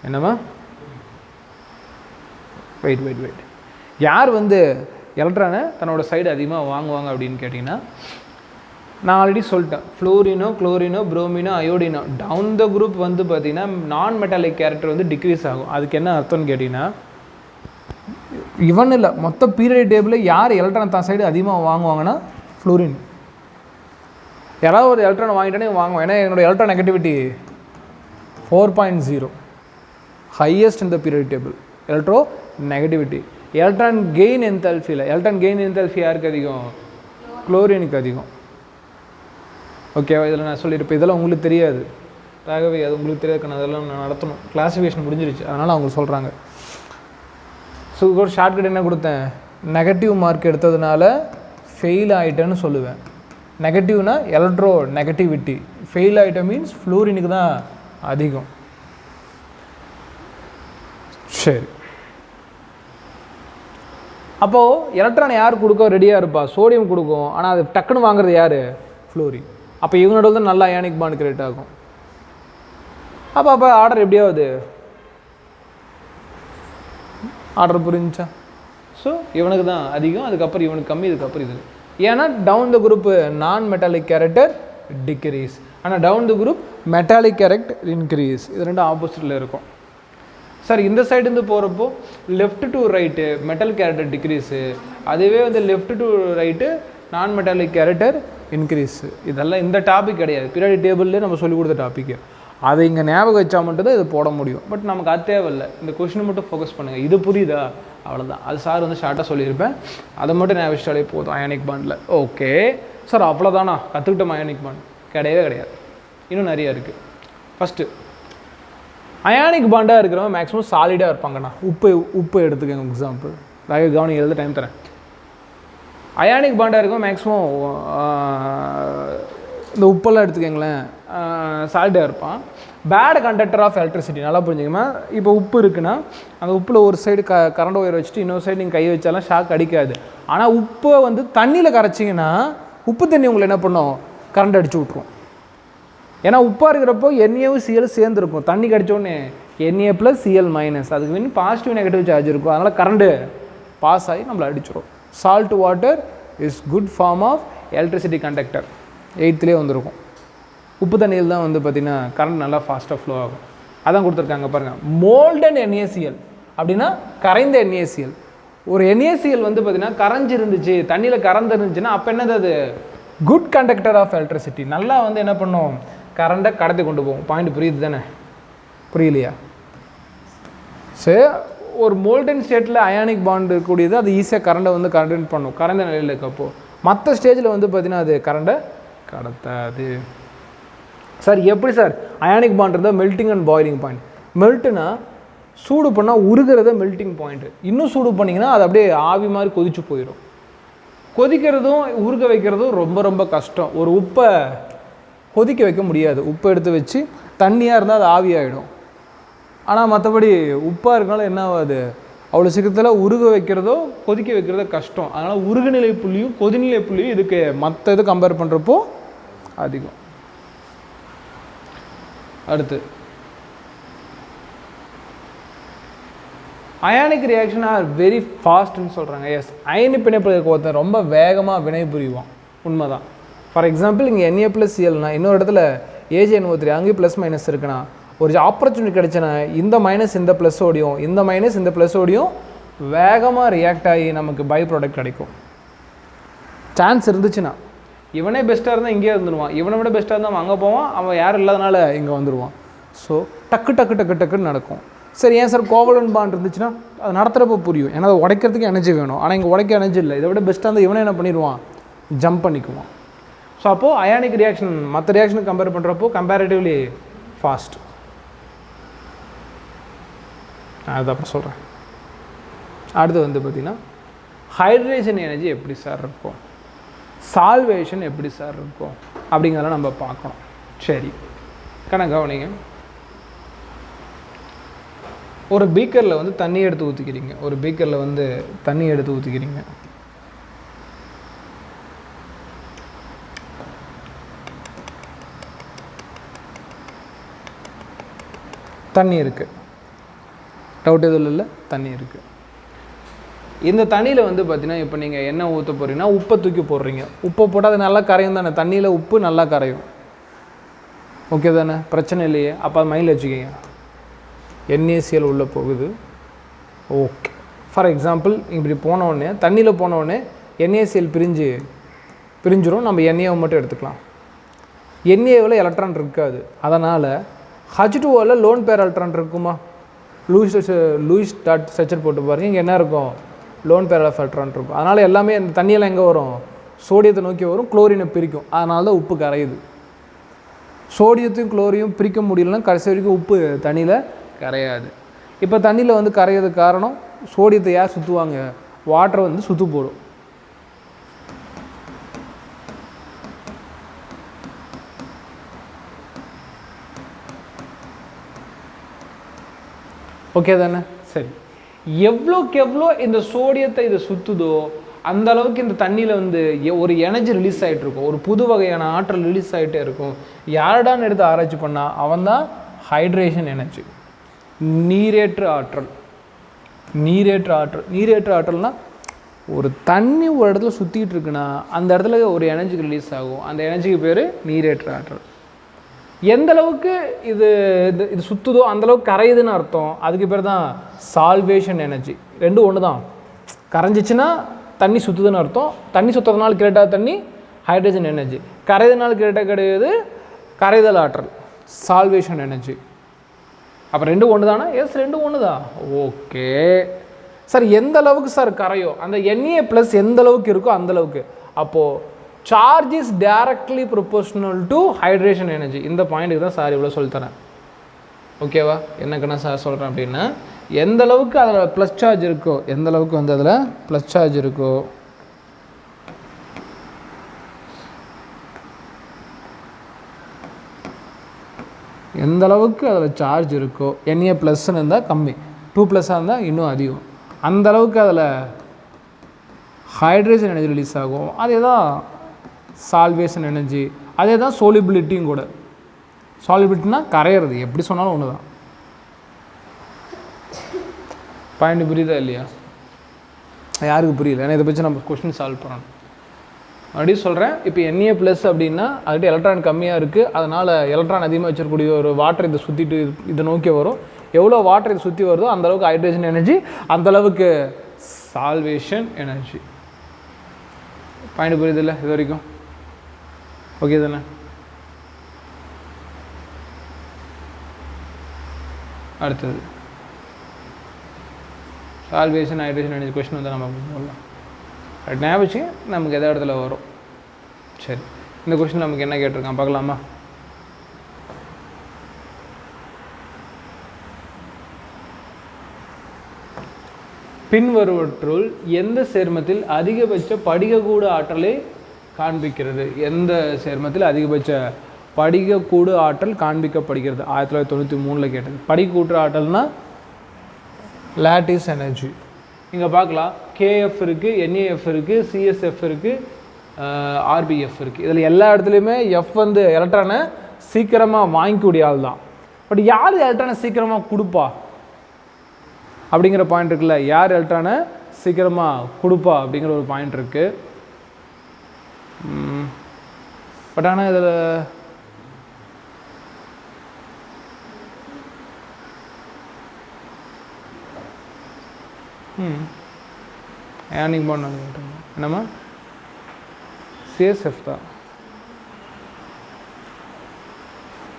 என்னம்மா? வெயிட் யார் வந்து எலக்ட்ரானை தன்னோட சைடு அதிகமாக வாங்குவாங்க அப்படின்னு கேட்டிங்கன்னா, நான் ஆல்ரெடி சொல்லிட்டேன். ஃப்ளோரினோ, குளோரினோ, புரோமினோ, அயோடினோ டவுன் த குரூப் வந்து பார்த்திங்கன்னா நான் மெட்டாலிக் கேரக்டர் வந்து டிக்ரீஸ் ஆகும். அதுக்கு என்ன அர்த்தம்னு கேட்டிங்கன்னா, இவன் இல்லை மொத்த பீரியட் டேபிளில் யார் எலக்ட்ரான் தான் சைடு அதிகமாக வாங்குவாங்கன்னா ஃப்ளோரின். யாராவது ஒரு எலக்ட்ரானை வாங்கிட்டோன்னே வாங்குவோம். ஏன்னா என்னோடய எலக்ட்ரான் நெகட்டிவிட்டி 4.0 ஹையஸ்ட் இந்த period table. Electronegativity. Electron gain என்தால்ஃபியில் யாருக்கு அதிகம்? குளோரினுக்கு அதிகம். ஓகேவா? இதில் நான் சொல்லியிருப்பேன், இதெல்லாம் உங்களுக்கு தெரியாது ராகவி, அது உங்களுக்கு தெரியாது, அதெல்லாம் நான் நடத்தணும். கிளாஸிஃபிகேஷன் முடிஞ்சிருச்சு, அதனால் அவங்க சொல்கிறாங்க. ஸோ ஒரு ஷார்ட்கட் என்ன கொடுத்தேன்? நெகட்டிவ் மார்க் எடுத்ததுனால ஃபெயில் ஆகிட்டேன்னு சொல்லுவேன். நெகட்டிவ்னா எலக்ட்ரோ நெகட்டிவிட்டி, ஃபெயில் ஆகிட்ட மீன்ஸ் ஃப்ளோரினுக்கு தான் அதிகம். சரி, அப்போது எலக்ட்ரானை யார் கொடுக்க ரெடியாக இருப்பா? சோடியம் கொடுக்கும், ஆனால் அது டக்குன்னு வாங்குறது யார்? ஃப்ளோரின். அப்போ இவங்களோட தான் நல்ல அயானிக் பாண்ட் கிரியேட் ஆகும். அப்போ ஆர்டர் எப்படியாவது ஆர்டர் புரிஞ்சா? ஸோ இவனுக்கு தான் அதிகம், அதுக்கப்புறம் இவனுக்கு கம்மி, இதுக்கப்புறம் இது. ஏன்னா down the group non metallic character decrease, ஆனால் down the group metallic character increase. இது ரெண்டும் ஆப்போசிட்டில் இருக்கும். சார் இந்த சைடுந்து போகிறப்போ left to right metal character decrease, அதுவே வந்து left to right non metallic character increase. இதெல்லாம் இந்த டாபிக் கிடையாது, பீரியாடிக் டேபிள்லேயே நம்ம சொல்லிக் கொடுத்த டாப்பிக்கு. அதை இங்கே ஞாபகம் வச்சா மட்டும்தான் இது போட முடியும். பட் நமக்கு அது தேவையில்லை, இந்த கொஷினை மட்டும் ஃபோக்கஸ் பண்ணுங்கள். இது புரியுதா? அவ்வளோதான். அது சார் வந்து ஷார்ட்டாக சொல்லியிருப்பேன், அதை மட்டும் ஞாபகம் வச்சாலே போதும். அயானிக் பாண்டில் ஓகே சார் அவ்வளோதானா கற்றுக்கிட்டோம்? அயானிக் பாண்ட் கிடையவே கிடையாது, இன்னும் நிறையா இருக்குது. ஃபஸ்ட்டு அயானிக் பாண்டாக இருக்கிறவங்க மேக்ஸிமம் சாலிடாக இருப்பாங்கண்ணா. உப்பு எடுத்துக்கங்க எக்ஸாம்பிள், கவனிங்க எழுத டைம் தரேன். அயானிக் பாண்டாக இருக்கவங்க மேக்ஸிமம் இந்த உப்பெல்லாம் எடுத்துக்கங்களேன், சாலிடாக இருப்பான். பேட் கண்டக்டர் ஆஃப் எலக்ட்ரிசிட்டி, நல்லா புரிஞ்சுக்கமா. இப்போ உப்பு இருக்குன்னா அந்த உப்பில் ஒரு சைடு கரண்ட் ஒயர் வச்சுட்டு இன்னொரு சைடு நீங்கள் கை வச்சாலும் ஷாக் அடிக்காது. ஆனால் உப்பை வந்து தண்ணியில் கரைச்சிங்கன்னா உப்பு தண்ணி உங்களை என்ன பண்ணும்? கரண்ட் அடிச்சு விட்ருவோம். ஏன்னா உப்பாக இருக்கிறப்போ என்ஏவும் சிஎல் சேர்ந்துருக்கும். தண்ணி கடிச்சோடனே என்ஏ ப்ளஸ் சிஎல் மைனஸ், அதுக்கு மீன் பாசிட்டிவ் நெகட்டிவ் சார்ஜ் இருக்கும். அதனால் கரண்ட்டு பாஸ் ஆகி நம்மளை அடிச்சிடும். Salt water is good form of electricity conductor, 8th வந்திருக்கும். உப்பு தண்ணியில் தான் வந்து பார்த்திங்கன்னா கரண்ட் நல்லா ஃபாஸ்ட்டாக ஃப்ளோ ஆகும். அதான் கொடுத்துருக்காங்க பாருங்கள். மோல்டன் என்ஏசிஎல் அப்படின்னா கரைந்த என்ஏசிஎல். ஒரு என்ஏசிஎல் வந்து பார்த்திங்கன்னா கரைஞ்சி இருந்துச்சு, தண்ணியில் கறந்து இருந்துச்சுன்னா அப்போ என்னது? அது குட் கண்டக்டர் ஆஃப் எலக்ட்ரிசிட்டி. நல்லா வந்து என்ன பண்ணும்? கரண்ட்டை கடத்தி கொண்டு போகும். பாயிண்ட் புரியுது தானே? புரியலையா? சரி, ஒரு மோல்டன் ஸ்டேட்டில் அயானிக் பாண்ட் இருக்கக்கூடியது அது ஈஸியாக கரண்ட்டை வந்து கண்டக்ட் பண்ணும் கரண்ட நிலையில் இருக்கப்போ. மற்ற ஸ்டேஜில் வந்து பார்த்திங்கன்னா அது கரண்ட்டை கடத்தாது. சார் எப்படி சார் அயானிக் பாண்ட் இருந்தால் மெல்ட்டிங் அண்ட் பாயிலிங் பாயிண்ட்? மெல்ட்டுனா சூடு பண்ணால் உருகிறத மெல்ட்டிங் பாயிண்ட்டு. இன்னும் சூடு பண்ணிங்கன்னா அது அப்படியே ஆவி மாதிரி கொதிச்சு போயிடும். கொதிக்கிறதும் உருக வைக்கிறதும் ரொம்ப ரொம்ப கஷ்டம். ஒரு உப்பை கொதிக்க வைக்க முடியாது. உப்பை எடுத்து வச்சு தண்ணியாக இருந்தால் அது ஆவியாகிடும். ஆனால் மற்றபடி உப்பாக இருக்கனால என்ன ஆகாது? அவ்வளோ சீக்கிரத்தில் உருக வைக்கிறதோ கொதிக்க வைக்கிறதோ கஷ்டம். அதனால் உருகுநிலை புள்ளியும் கொதிநிலை புள்ளியும் இதுக்கு மற்ற இது கம்பேர் பண்ணுறப்போ அதிகம். அடுத்து அயானிக் ரியாக்ஷன் ஆர் வெரி ஃபாஸ்ட்னு சொல்கிறாங்க. எஸ், அயனி பிணைப்பில் இருக்க ஒருத்தன் ரொம்ப வேகமாக வினை புரிவான், உண்மைதான். ஃபார் எக்ஸாம்பிள் இங்கே NA + Clனா இன்னொரு இடத்துல AgNO3 அங்கேயும் ப்ளஸ் மைனஸ் இருக்குன்னா ஒரு ஆப்பர்ச்சுனிட்டி கிடைச்சுன்னா இந்த மைனஸ் இந்த ப்ளஸ் ஓடியும், இந்த மைனஸ் இந்த ப்ளஸ் ஓடியும் வேகமாக ரியாக்ட் ஆகி நமக்கு பை ப்ராடக்ட் கிடைக்கும். சான்ஸ் இருந்துச்சுன்னா இவனே பெஸ்ட்டாக இருந்தால் இங்கேயே இருந்துடுவான், இவனை விட பெஸ்ட்டாக இருந்தால் அவன் அங்கே போவான், அவன் யாரும் இல்லாதனால இங்கே வந்துடுவான். ஸோ டக்கு டக்கு டக்கு டக்குன்னு நடக்கும். சரி, ஏன் சார் கோவலன் பாண்ட் இருந்துச்சுன்னா அது நடத்துகிறப்ப புரியும், ஏன்னா அதை உடைக்கிறதுக்கு எனர்ஜி வேணும். ஆனால் இங்கே உடைக்க எனர்ஜி இல்லை. இதை விட பெஸ்ட்டாக இருந்தால் இவனே என்ன பண்ணிடுவான்? ஜம்ப் பண்ணிக்குவான். ஸோ அப்போது அயானிக் ரியாக்ஷன் மற்ற ரியாக்ஷனுக்கு கம்பேர் பண்ணுறப்போ கம்பேரிட்டிவ்லி ஃபாஸ்ட். அது அப்புறம் சொல்கிறேன். அடுத்து வந்து பார்த்திங்கன்னா ஹைட்ரேஷன் எனர்ஜி எப்படி சார் இருக்கும், சால்வேஷன் எப்படி சார் இருக்கும் அப்படிங்கிறதெல்லாம் நம்ம பார்க்கணும். சரி, கவனிங்க. ஒரு பீக்கரில் வந்து தண்ணி எடுத்து ஊற்றிக்கிறீங்க. ஒரு பீக்கரில் வந்து தண்ணி எடுத்து ஊற்றிக்கிறீங்க. தண்ணி இருக்குது, டவுட் எதுவும் இல்லை, தண்ணி இருக்குது. இந்த தண்ணியில் வந்து பார்த்தீங்கன்னா இப்போ நீங்கள் என்ன ஊற்ற போகிறீங்கன்னா உப்பை தூக்கி போடுறீங்க. உப்பை போட்டால் அது நல்லா கரையும் தானே, தண்ணியில் உப்பு நல்லா கரையும், ஓகே தானே, பிரச்சனை இல்லையே. அப்போ அது மைண்டில் வச்சுக்கிங்க. NaCl உள்ளே போகுது, ஓகே. ஃபார் எக்ஸாம்பிள் இப்படி போனோடனே தண்ணியில் போனோடனே NaCl பிரிஞ்சிடும். நம்ம Naவை மட்டும் எடுத்துக்கலாம். Naவில் எலக்ட்ரான் இருக்காது, அதனால் H2Oவில் லோன் பேர் எலக்ட்ரான் இருக்குமா? லூயிஸ் டாட் ஸ்ட்ரக்சர் போட்டு பாருங்கள், இங்கே என்ன இருக்கும்? லோன் பேர் ஆஃப் எலக்ட்ரான் இருக்கும். அதனால் எல்லாமே அந்த தண்ணியெல்லாம் எங்கே வரும்? சோடியத்தை நோக்கி வரும், குளோரினை பிரிக்கும். அதனால தான் உப்பு கரையுது. சோடியத்தையும் குளோரியும் பிரிக்க முடியலன்னா கடைசி வரைக்கும் உப்பு தண்ணியில் கரையாது. இப்போ தண்ணியில் வந்து கரையிறதுக்கு காரணம் சோடியத்தை யார் சுற்றுவாங்க? வாட்டரை வந்து சுற்று போடும். ஓகே தானே? சரி, எவ்வளோக்கு எவ்வளோ இந்த சோடியத்தை இதை சுற்றுதோ அந்த அளவுக்கு இந்த தண்ணியில் வந்து ஒரு எனர்ஜி ரிலீஸ் ஆகிட்டு இருக்கும், ஒரு புது வகையான ஆற்றல் ரிலீஸ் ஆகிட்டே இருக்கும். யாருடான்னு எடுத்து ஆராய்ச்சி பண்ணால் அவன் தான் ஹைட்ரேஷன் எனர்ஜி. நீரேற்று ஆற்றல். நீரேற்று ஆற்றல்னால் ஒரு தண்ணி ஒரு இடத்துல சுற்றிட்டு இருக்குன்னா அந்த இடத்துல ஒரு எனர்ஜி ரிலீஸ் ஆகும். அந்த எனர்ஜிக்கு பேர் நீரேற்று ஆற்றல். எந்த அளவுக்கு இது இது சுற்றுதோ அந்தளவுக்கு கரையுதுன்னு அர்த்தம். அதுக்கு பேர் தான் சால்வேஷன் எனர்ஜி. ரெண்டும் ஒன்று தான். கரைஞ்சிச்சின்னா தண்ணி சுற்றுதுன்னு அர்த்தம். தண்ணி சுற்றுறதுனால கிரியேட் ஆகிற தண்ணி ஹைட்ரஜன் எனர்ஜி. கரைதனால் கிரியேட்டாக கிடையாது கரைதல் ஆற்றல், சால்வேஷன் எனர்ஜி. அப்போ ரெண்டும் ஒன்று தானே? எஸ், ரெண்டும் ஒன்று தான். ஓகே சார், எந்த அளவுக்கு சார் கரையோ அந்த Na+ எந்த அளவுக்கு இருக்கோ அந்த அளவுக்கு. அப்போது charge is directly proportional to hydration energy. இந்த பாயிண்ட்டுக்கு தான் சார் இவ்வளோ சொல்லித்தரேன். ஓகேவா? என்னக்கு நான் சார் சொல்கிறேன் அப்படின்னா, எந்த அளவுக்கு அதில் ப்ளஸ் சார்ஜ் இருக்கோ, எந்த அளவுக்கு வந்து அதில் ப்ளஸ் சார்ஜ் இருக்கோ எந்த அளவுக்கு அதில் சார்ஜ் இருக்கோ, Na+ இருந்தால் கம்மி, 2+ இருந்தால் இன்னும் அதிகம், அந்த அளவுக்கு அதில் ஹைட்ரேஷன் எனர்ஜி ரிலீஸ் ஆகும். அதே தான் சால்வேஷன் எனர்ஜி, அதே தான் சோலிபிலிட்டியும் கூட. சாலிபிலிட்டினா கரையிறது, எப்படி சொன்னாலும் ஒன்று தான். பாயிண்ட் புரியுதா இல்லையா? யாருக்கு புரியல? ஏன்னா இதை பற்றி நம்ம கொஸ்டின் சால்வ் பண்ணணும். மறுபடியும் சொல்கிறேன், இப்போ Na+ அப்படின்னா அதுகிட்ட எலக்ட்ரான் கம்மியாக இருக்குது, அதனால் எலக்ட்ரான் அதிகமாக வச்சிருக்கக்கூடிய ஒரு வாட்டர் இதை சுற்றிட்டு இதை நோக்கி வரும். எவ்வளோ வாட்டர் இதை சுற்றி வருதோ அந்தளவுக்கு ஹைட்ரேஷன் எனர்ஜி, அந்தளவுக்கு சால்வேஷன் எனர்ஜி. பாயிண்ட் புரியுது இல்லை இது வரைக்கும்? ஓகே தானே? அடுத்தது சால்வேஷன் ஹைட்ரேஷன் எனர்ஜி கொஸ்டின் வந்து நம்ம சொல்லலாம். ஞாபகம் நமக்கு எந்த இடத்துல வரும். சரி, இந்த கொஸ்டின் நமக்கு என்ன கேட்டிருக்கான் பார்க்கலாமா? பின்வருவற்றுள் எந்த சேர்மத்தில் அதிகபட்ச படிகக்கூடு ஆற்றலை காண்பிக்கிறது? எந்த சேர்மத்தில் அதிகபட்ச படிகக்கூடு ஆற்றல் காண்பிக்கப்படுகிறது? 1993 கேட்டது. படிகக்கூட்டு ஆற்றல்னா லாட்டிஸ் எனர்ஜி. இங்கே பார்க்கலாம், KF இருக்குது, NAF இருக்குது, CSF இருக்குது, RBF இருக்குது. இதில் எல்லா இடத்துலையுமே F வந்து எலக்ட்ரானை சீக்கிரமாக வாங்கிக்கூடிய ஆள் தான். பட் யார் எலக்ட்ரானை சீக்கிரமாக கொடுப்பா அப்படிங்கிற பாயிண்ட் இருக்குல்ல, யார் எலக்ட்ரானை சீக்கிரமாக கொடுப்பா அப்படிங்கிற ஒரு பாயிண்ட் இருக்குது. பட் ஆனால் இதில் அயானிக் பாண்ட் என்னம்மா? CSF தான்.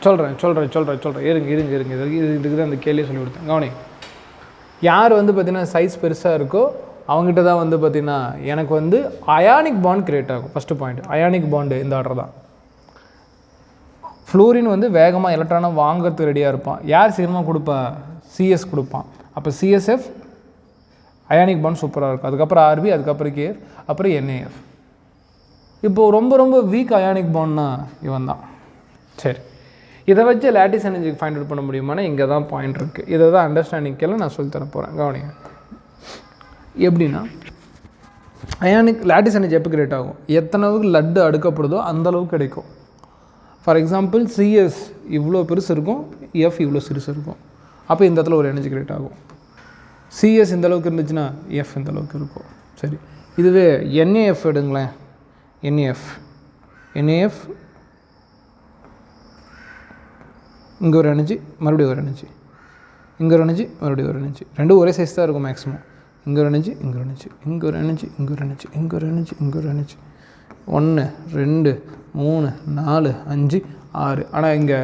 சொல்கிறேன் இருங்க இதுக்கு தான் அந்த கேள்வியை சொல்லி கொடுத்தேன். கவனி, யார் வந்து பார்த்திங்கன்னா சைஸ் பெருசாக இருக்கோ அவங்ககிட்ட தான் வந்து பார்த்திங்கன்னா எனக்கு வந்து அயானிக் பாண்ட் கிரியேட் ஆகும். ஃபஸ்ட்டு பாயிண்ட், அயானிக் பாண்டு இந்த ஆர்டர் தான். ஃப்ளூரின் வந்து வேகமாக எலக்ட்ரானை வாங்கிறதுக்கு ரெடியாக இருப்பான். யார் சீக்கிரமாக கொடுப்பா? CS கொடுப்பான். அப்போ CSF அயானிக் பாண்ட் சூப்பராக இருக்கும். அதுக்கப்புறம் RB, அதுக்கப்புறம் KF, அப்புறம் NAF. இப்போது ரொம்ப ரொம்ப வீக் அயானிக் பாண்ட்னா இவன் தான். சரி, இதை வச்சு லாட்டிஸ் எனர்ஜிக்கு ஃபைண்ட் அவுட் பண்ண முடியுமானா இங்கே தான் பாயிண்ட் இருக்குது. இதை தான் அண்டர்ஸ்டாண்டிங்கெல்லாம் நான் சொல்லித்தர போகிறேன். கவனிங்க, எப்படின்னா அயானிக் லாட்டிஸ் எனர்ஜி எப்போ கிரியேட் ஆகும்? எத்தனவுக்கு லட்டு அடுக்கப்படுதோ அந்தளவுக்கு கிடைக்கும். ஃபார் எக்ஸாம்பிள் CS இவ்வளோ பெருசு இருக்கும், F இவ்வளோ சிறுசு இருக்கும். அப்போ இந்த இடத்துல ஒரு எனர்ஜி கிரியேட் ஆகும். CS இந்த அளவுக்கு இருந்துச்சுன்னா F இந்த அளவுக்கு இருக்கும். சரி, இதுவே NAF எடுங்களேன். NAF இங்கே ஒரு எனர்ஜி, மறுபடியும் ஒரு எனர்ஜி, இங்கே ஒரு எனர்ஜி, மறுபடியும் ஒரு எனர்ஜி. ரெண்டும் ஒரே சைஸ் தான் இருக்கும் மேக்ஸிமம். இங்கே ஒரு எனர்ஜி, இங்கே ஒரு எனர்ஜி, இங்கே ஒரு எனர்ஜி, இங்கே ஒரு எனர்ஜி, இங்கே ஒரு எனர்ஜி, இங்கே ஒரு எனர்ஜி. 1 2 3 4 5 6. ஆனால் இங்கே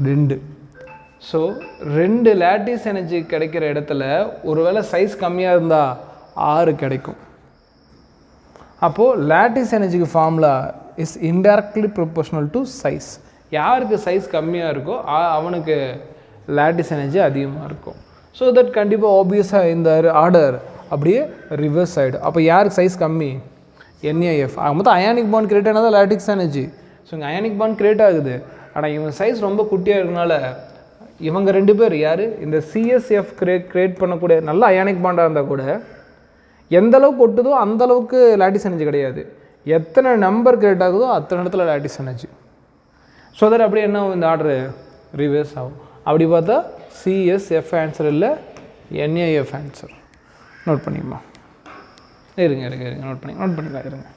2. ஸோ 2 லாட்டிஸ் எனர்ஜி கிடைக்கிற இடத்துல ஒருவேளை சைஸ் கம்மியாக இருந்தால் 6 கிடைக்கும். அப்போது லாட்டிஸ் எனர்ஜிக்கு formula is indirectly proportional to size. யாருக்கு சைஸ் கம்மியாக இருக்கோ அவனுக்கு லாட்டிஸ் எனர்ஜி அதிகமாக இருக்கும். ஸோ தட் கண்டிப்பாக ஆப்வியஸாக இந்த ஆர்டர் அப்படியே ரிவர்ஸ் ஆகிடும். அப்போ யாருக்கு சைஸ் கம்மி? NAF. மொத்தம் அயானிக் பாண்ட் கிரியேட் ஆனது லாட்டிஸ் எனர்ஜி. ஸோ இங்கே அயானிக் பாண்ட் கிரியேட் ஆகுது. ஆனால் இவன் சைஸ் ரொம்ப குட்டியாக இருக்கனால இவங்க 2 பேர் யார்? இந்த CSF கிரியேட் பண்ணக்கூடிய நல்ல அயானிக் பாண்டாக இருந்தால் கூட எந்த அளவுக்கு ஒட்டுதோ அந்தளவுக்கு லாட்டிஸ் எனர்ஜி கிடையாது. எத்தனை நம்பர் கிரியேட் ஆகுதோ அத்தனை இடத்துல லாட்டிஸ் எனர்ஜி. ஸோ தட் அப்படியே என்ன இந்த ஆர்டரு ரிவர்ஸ் ஆகும். அப்படி பார்த்தா சிஎஸ்எஃப் ஆன்சர் இல்லை, என்ஏஎஃப் ஆன்சர். நோட் பண்ணிக்கமா, இருங்க நோட் பண்ணிக்கலாம் இருங்க.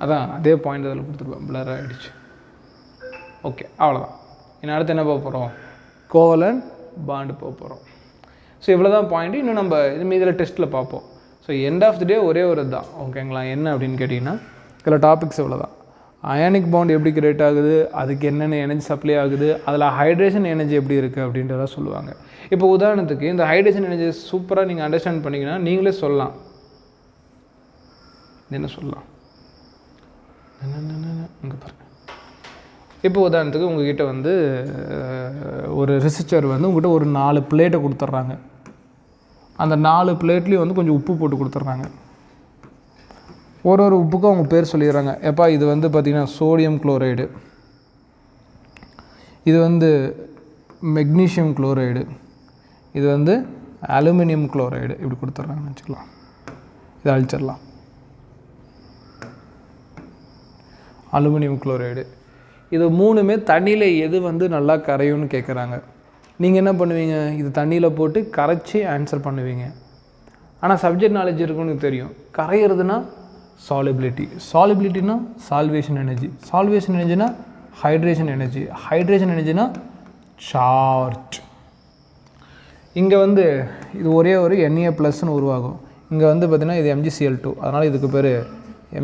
அதான் அதே பாயிண்ட் அதில் கொடுத்துருப்பேன், பிளர் ஆகிடுச்சு. ஓகே, அவ்வளோதான். இன்னும் அடுத்து என்ன போக போகிறோம்? கோவலன் பாண்டு போக போகிறோம். ஸோ இவ்வளோ தான் பாயிண்ட்டு. இன்னும் நம்ம இதில் டெஸ்ட்டில் பார்ப்போம். ஸோ எண்ட் ஆஃப் தி டே ஒரே ஒரு தான், ஓகேங்களா? என்ன அப்படின்னு கேட்டிங்கன்னா, இதில் டாபிக்ஸ் இவ்வளோ தான். அயானிக் பாண்ட் எப்படி கிரியேட் ஆகுது, அதுக்கு என்னென்ன எனர்ஜி சப்ளை ஆகுது, அதில் ஹைட்ரேஷன் எனர்ஜி எப்படி இருக்குது அப்படின்றத சொல்லுவாங்க. இப்போ உதாரணத்துக்கு இந்த ஹைட்ரேஷன் எனர்ஜி சூப்பராக நீங்கள் அண்டர்ஸ்டாண்ட் பண்ணிங்கன்னா நீங்களே சொல்லலாம். என்ன சொல்லலாம்? இங்கே பாருங்க. இப்போ உதாரணத்துக்கு உங்ககிட்ட வந்து ஒரு ரிசர்ச்சர் வந்து உங்கள்கிட்ட ஒரு 4 பிளேட்டை கொடுத்துட்றாங்க. அந்த 4 பிளேட்லேயும் வந்து கொஞ்சம் உப்பு போட்டு கொடுத்துட்றாங்க. ஒரு உப்புக்கும் அவங்க பேர் சொல்லிடுறாங்க. எப்பா இது வந்து பார்த்திங்கன்னா சோடியம் குளோரைடு, இது வந்து மெக்னீஷியம் குளோரைடு, இது வந்து அலுமினியம் குளோரைடு, இப்படி கொடுத்துட்றாங்கன்னு வச்சுக்கலாம். இதை அழிச்சிடலாம். அலுமினியம் குளோரைடு, இது 3மே தண்ணியில் எது வந்து நல்லா கரையும்னு கேட்குறாங்க. நீங்கள் என்ன பண்ணுவீங்க? இது தண்ணியில் போட்டு கரைச்சி ஆன்சர் பண்ணுவீங்க. ஆனால் சப்ஜெக்ட் நாலேஜ் இருக்குன்னு தெரியும். கரையிறதுனா சாலிபிலிட்டி, சாலிபிலிட்டினா சால்வேஷன் எனர்ஜி, சால்வேஷன் எனர்ஜினா ஹைட்ரேஷன் எனர்ஜி, ஹைட்ரேஷன் எனர்ஜினா சார்ஜ். இங்கே வந்து இது ஒரே ஒரு Na+ன்னு உருவாகும். இங்கே வந்து பார்த்திங்கன்னா இது MgCl2, அதனால் இதுக்கு பேர்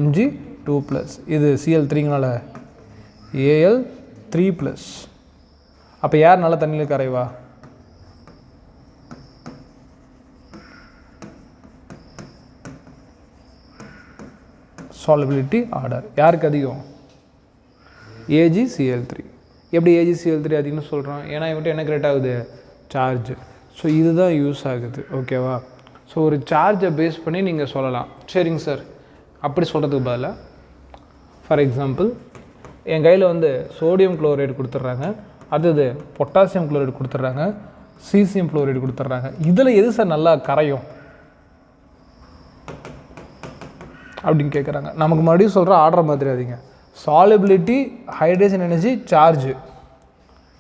Mg2+. இது Cl3ங்கனால Al3+. அப்போ யார் நல்லா தண்ணியில் கரைவா? சாலிபிலிட்டி ஆர்டர் யாருக்கு அதிகம்? AgCl3. எப்படி AgCl3 அதிகம்னு சொல்கிறோம்? ஏன்னா இவன்ட்டு என்ன கிரியேட் ஆகுது? சார்ஜ். ஸோ இதுதான் யூஸ் ஆகுது, ஓகேவா? ஸோ ஒரு சார்ஜை பேஸ் பண்ணி நீங்கள் சொல்லலாம். சரிங்க சார், அப்படி சொல்கிறதுக்கு பதிலாக ஃபார் எக்ஸாம்பிள் என் கையில் வந்து சோடியம் குளோரைடு கொடுத்துட்றாங்க, அடுத்தது பொட்டாசியம் குளோரைடு கொடுத்துட்றாங்க, சீசியம் குளோரைடு கொடுத்துட்றாங்க. இதில் எது சார் நல்லா கரையும் அப்படின்னு கேட்குறாங்க. நமக்கு மறுபடியும் சொல்கிற ஆர்டர் மாதிரியாதீங்க. Solubility, hydration energy, charge.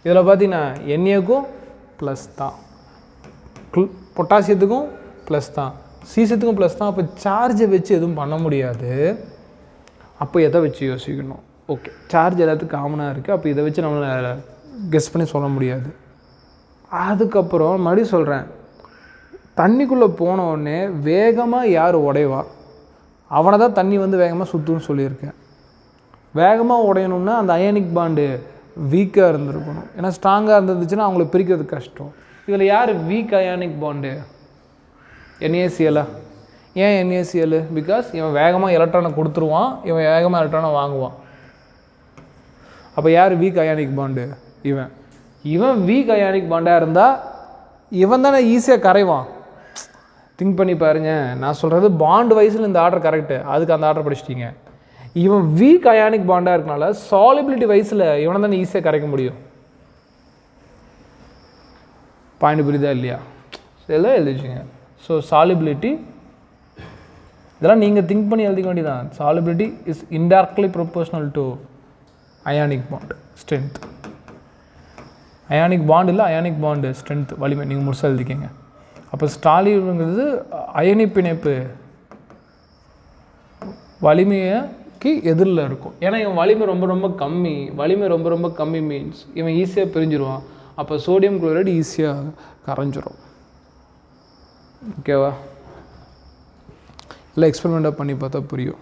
இதில் பார்த்தீங்கன்னா என்ஏக்கும் ப்ளஸ் தான், பொட்டாசியத்துக்கும் ப்ளஸ் தான், சீசியத்துக்கும் ப்ளஸ் தான். அப்போ சார்ஜை வச்சு எதுவும் பண்ண முடியாது. அப்போ எதை வச்சு யோசிக்கணும்? ஓகே, சார்ஜ் எல்லாத்துக்கும் காமனாக இருக்குது. அப்போ இதை வச்சு நம்மளை கெஸ் பண்ணி சொல்ல முடியாது. அதுக்கப்புறம் மறுபடியும் சொல்கிறேன், தண்ணிக்குள்ளே போன உடனே வேகமாக யார் உடைவா? அவனை தான் தண்ணி வந்து வேகமாக சுற்றுன்னு சொல்லியிருக்கேன். வேகமாக உடையணுன்னா அந்த அயானிக் பாண்டு வீக்காக இருந்திருக்கணும். ஏன்னா ஸ்ட்ராங்காக இருந்துச்சுன்னா அவங்கள பிரிக்கிறது கஷ்டம். இதில் யார் வீக் அயானிக் பாண்டு? NaCl. ஏன் NaCl? பிகாஸ் இவன் வேகமாக எலக்ட்ரானை கொடுத்துருவான், இவன் வேகமாக எலக்ட்ரானை வாங்குவான். அப்போ யார் வீக் அயானிக் பாண்டு? இவன் வீக் அயானிக் பாண்டாக இருந்தால் இவன் தானே ஈஸியாக கரைவான். திங்க் பண்ணி பாருங்க, நான் சொல்கிறது பாண்ட் வைஸில் இந்த ஆர்டர் கரெக்டு, அதுக்கு அந்த ஆர்டர் படிச்சிட்டிங்க. இவன் வீக் அயானிக் பாண்டாக இருக்கனால சாலிபிலிட்டி வைஸில் இவனை தானே ஈஸியாக கரைக்க முடியும். பாயிண்ட் புரியுதா இல்லையா? இதெல்லாம் எழுதிச்சிங்க. ஸோ சாலிபிலிட்டி இதெல்லாம் நீங்கள் திங்க் பண்ணி எழுதிக்க வேண்டியதான். Solubility is indirectly proportional to ionic bond strength. Ionic bond இல்லை, அயானிக் பாண்டு ஸ்ட்ரென்த் வலிமை. நீங்கள் முழுசாக எழுதிக்கங்க. அப்போ ஸ்டாலிங்கிறது அயனி பிணைப்பு வலிமைக்கு எதிரில் இருக்கும். ஏன்னா இவன் வலிமை ரொம்ப ரொம்ப கம்மி, வலிமை ரொம்ப ரொம்ப கம்மி மீன்ஸ் இவன் ஈஸியாக பிரிஞ்சிருவான். அப்போ சோடியம் குளோரைடு ஈஸியாக கரைஞ்சிரும். ஓகேவா? இல்லை எக்ஸ்பெரிமெண்ட்டாக பண்ணி பார்த்தா புரியும்.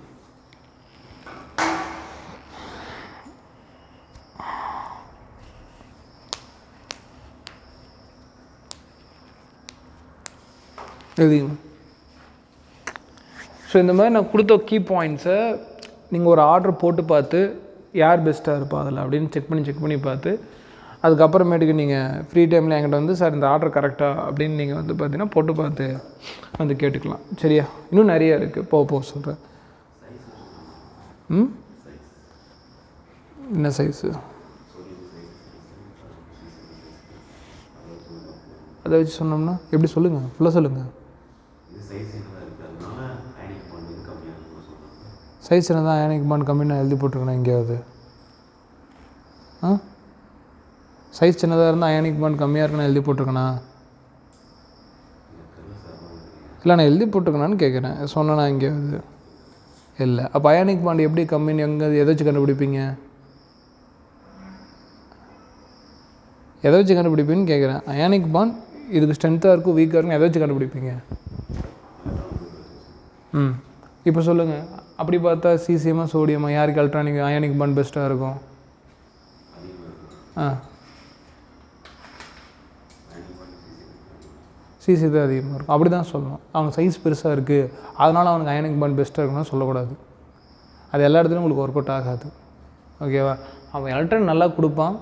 எழுதிங்க. ஸோ இந்த மாதிரி நான் கொடுத்த கீ பாயிண்ட்ஸை நீங்கள் ஒரு ஆர்டர் போட்டு பார்த்து யார் பெஸ்ட்டாக இருப்பா அதில் அப்படின்னு செக் பண்ணி பார்த்து அதுக்கப்புறமேட்டுக்கு நீங்கள் ஃப்ரீ டைமில் என்கிட்ட வந்து சார் இந்த ஆர்டர் கரெக்டாக அப்படின்னு நீங்கள் வந்து பார்த்தீங்கன்னா போட்டு பார்த்து வந்து கேட்டுக்கலாம். சரியா? இன்னும் நிறையா இருக்குது, போக சொல்கிறேன். என்ன சைஸு? அதை வச்சு சொன்னோம்னா எப்படி? சொல்லுங்கள், ஃபுல்லாக சொல்லுங்கள். சைஸ் என்ன தான் அயானிக் பாண்ட் கம்மின்னு எழுதி போட்டிருக்கேன் எங்கேயாவது? சைஸ் சின்னதாக இருந்தால் அயானிக் பாண்ட் கம்மியாக இருக்குன்னு எழுதி போட்டிருக்கேண்ணா? இல்லை நான் எழுதி போட்டிருக்கேனான்னு கேட்குறேன். சொன்னேன்னா இங்கே வந்து இல்லை. அப்போ அயானிக் பாண்ட் எப்படி கம்மின்னு எதை வச்சு கண்டுபிடிப்பீங்க? எதை வச்சு கண்டுபிடிப்பீங்கன்னு கேட்குறேன். அயானிக் பாண்ட் இதுக்கு ஸ்ட்ரென்த்தாக இருக்கும் வீக்காக இருக்கும் எதை வச்சு கண்டுபிடிப்பீங்க? இப்போ சொல்லுங்கள். அப்படி பார்த்தா சிசிஎம்மா சோடியமா யாருக்கு அயானிக் பாண்ட் பெஸ்ட்டாக இருக்கும்? சிசி தான் அதிகமாக இருக்கும். அப்படி தான் சொல்லணும். அவங்க சைஸ் பெருசாக இருக்குது அதனால் அவனுக்கு அயானிக் பாண்ட் பெஸ்ட்டாக இருக்குன்னு சொல்லக்கூடாது. அது எல்லா இடத்துலையும் உங்களுக்கு ஒர்க் அவுட் ஆகாது. ஓகேவா? அவன் எலக்ட்ரான் நல்லா கொடுப்பான்,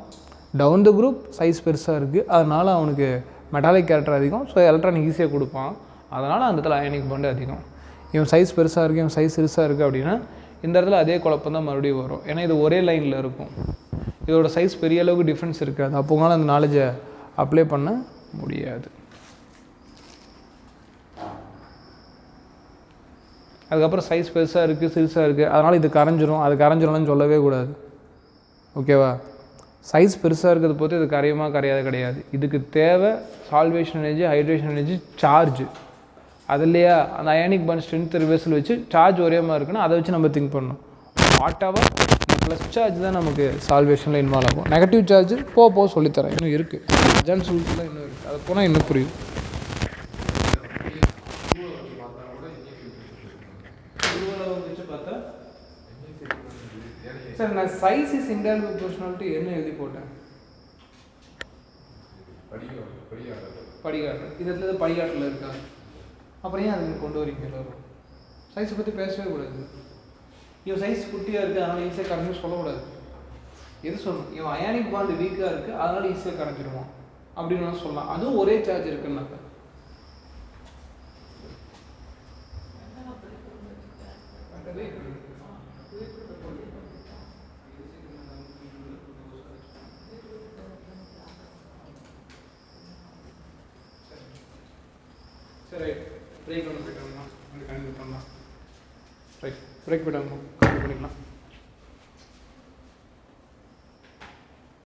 டவுன் த குரூப் சைஸ் பெருசாக இருக்குது அதனால் அவனுக்கு மெட்டாலிக் கேரக்டர் அதிகம், ஸோ எலக்ட்ரான் ஈஸியாக கொடுப்பான், அதனால் அந்த இடத்துல அயானிக் பாண்டு அதிகம். இவன் சைஸ் பெருசாக இருக்குது, இவன் சைஸ் சிறுசாக இருக்குது அப்படின்னா இந்த இடத்துல அதே குழப்பம் தான் மறுபடியும் வரும். ஏன்னா இது ஒரே லைனில் இருக்கும், இதோட சைஸ் பெரிய அளவுக்கு டிஃப்ரென்ஸ் இருக்காது. அப்போ உங்களால் அந்த நாலேஜை அப்ளை பண்ண முடியாது. அதுக்கப்புறம் சைஸ் பெருசாக இருக்குது சிறுசாக இருக்குது அதனால் இது கரைஞ்சிரும் அது கரைஞ்சிரும்னு சொல்லவே கூடாது. ஓகேவா? சைஸ் பெருசாக இருக்கிறது போது இது கரையுமா கரையாது கிடையாது. இதுக்கு தேவை salvation energy, hydration energy, charge. அது இல்லையா? அந்த அயானிக் பாண்ட் ஸ்ட்ரென்த் ரிவர்சல் வச்சு சார்ஜ் ஒரே மாதிரி இருக்குன்னா அதை வச்சு நம்ம திங்க் பண்ணணும். வாட் எவர் ப்ளஸ் சார்ஜ் தான் நமக்கு சால்வேஷனில் இன்வால்வ் ஆகும். நெகட்டிவ் சார்ஜ் போக சொல்லித்தரேன், இன்னும் இருக்குது. அஜான் சொல்லிட்டுலாம் இன்னும் இருக்குது, அது போனால் இன்னும் புரியும். சார் நான் சைஸ் இஸ் இன்டர்வல் ப்ரொபோர்ஷனாலிட்டி என்ன எழுதி போட்டேன்? படிகாட்டு. இது இடத்துல படிகாட்டில் இருக்கா? அப்புறம் ஏன் அதுக்கு கொண்டு வரீங்க எல்லோரும்? சைஸை பற்றி பேசவே கூடாது. இவன் சைஸ் குட்டியாக இருக்குது அதனால் ஈஸியாக கரைஞ்சி சொல்லக்கூடாது. எது சொல்லணும்? இவன் அயானிக் பாண்ட் வீக்காக இருக்குது அதனால் ஈஸியாக கரைஞ்சிடுவான் அப்படின்னு சொல்லலாம். அதுவும் ஒரே சார்ஜ் இருக்குன்னாக்க. சரி, பிரேக் ஒன்று போயிட்டாங்கண்ணா, கண்டினியூ பண்ணலாம். ரைட், பிரேக் போயிட்டாங்கண்ணா, கண்டினியூ பண்ணிக்கலாம்.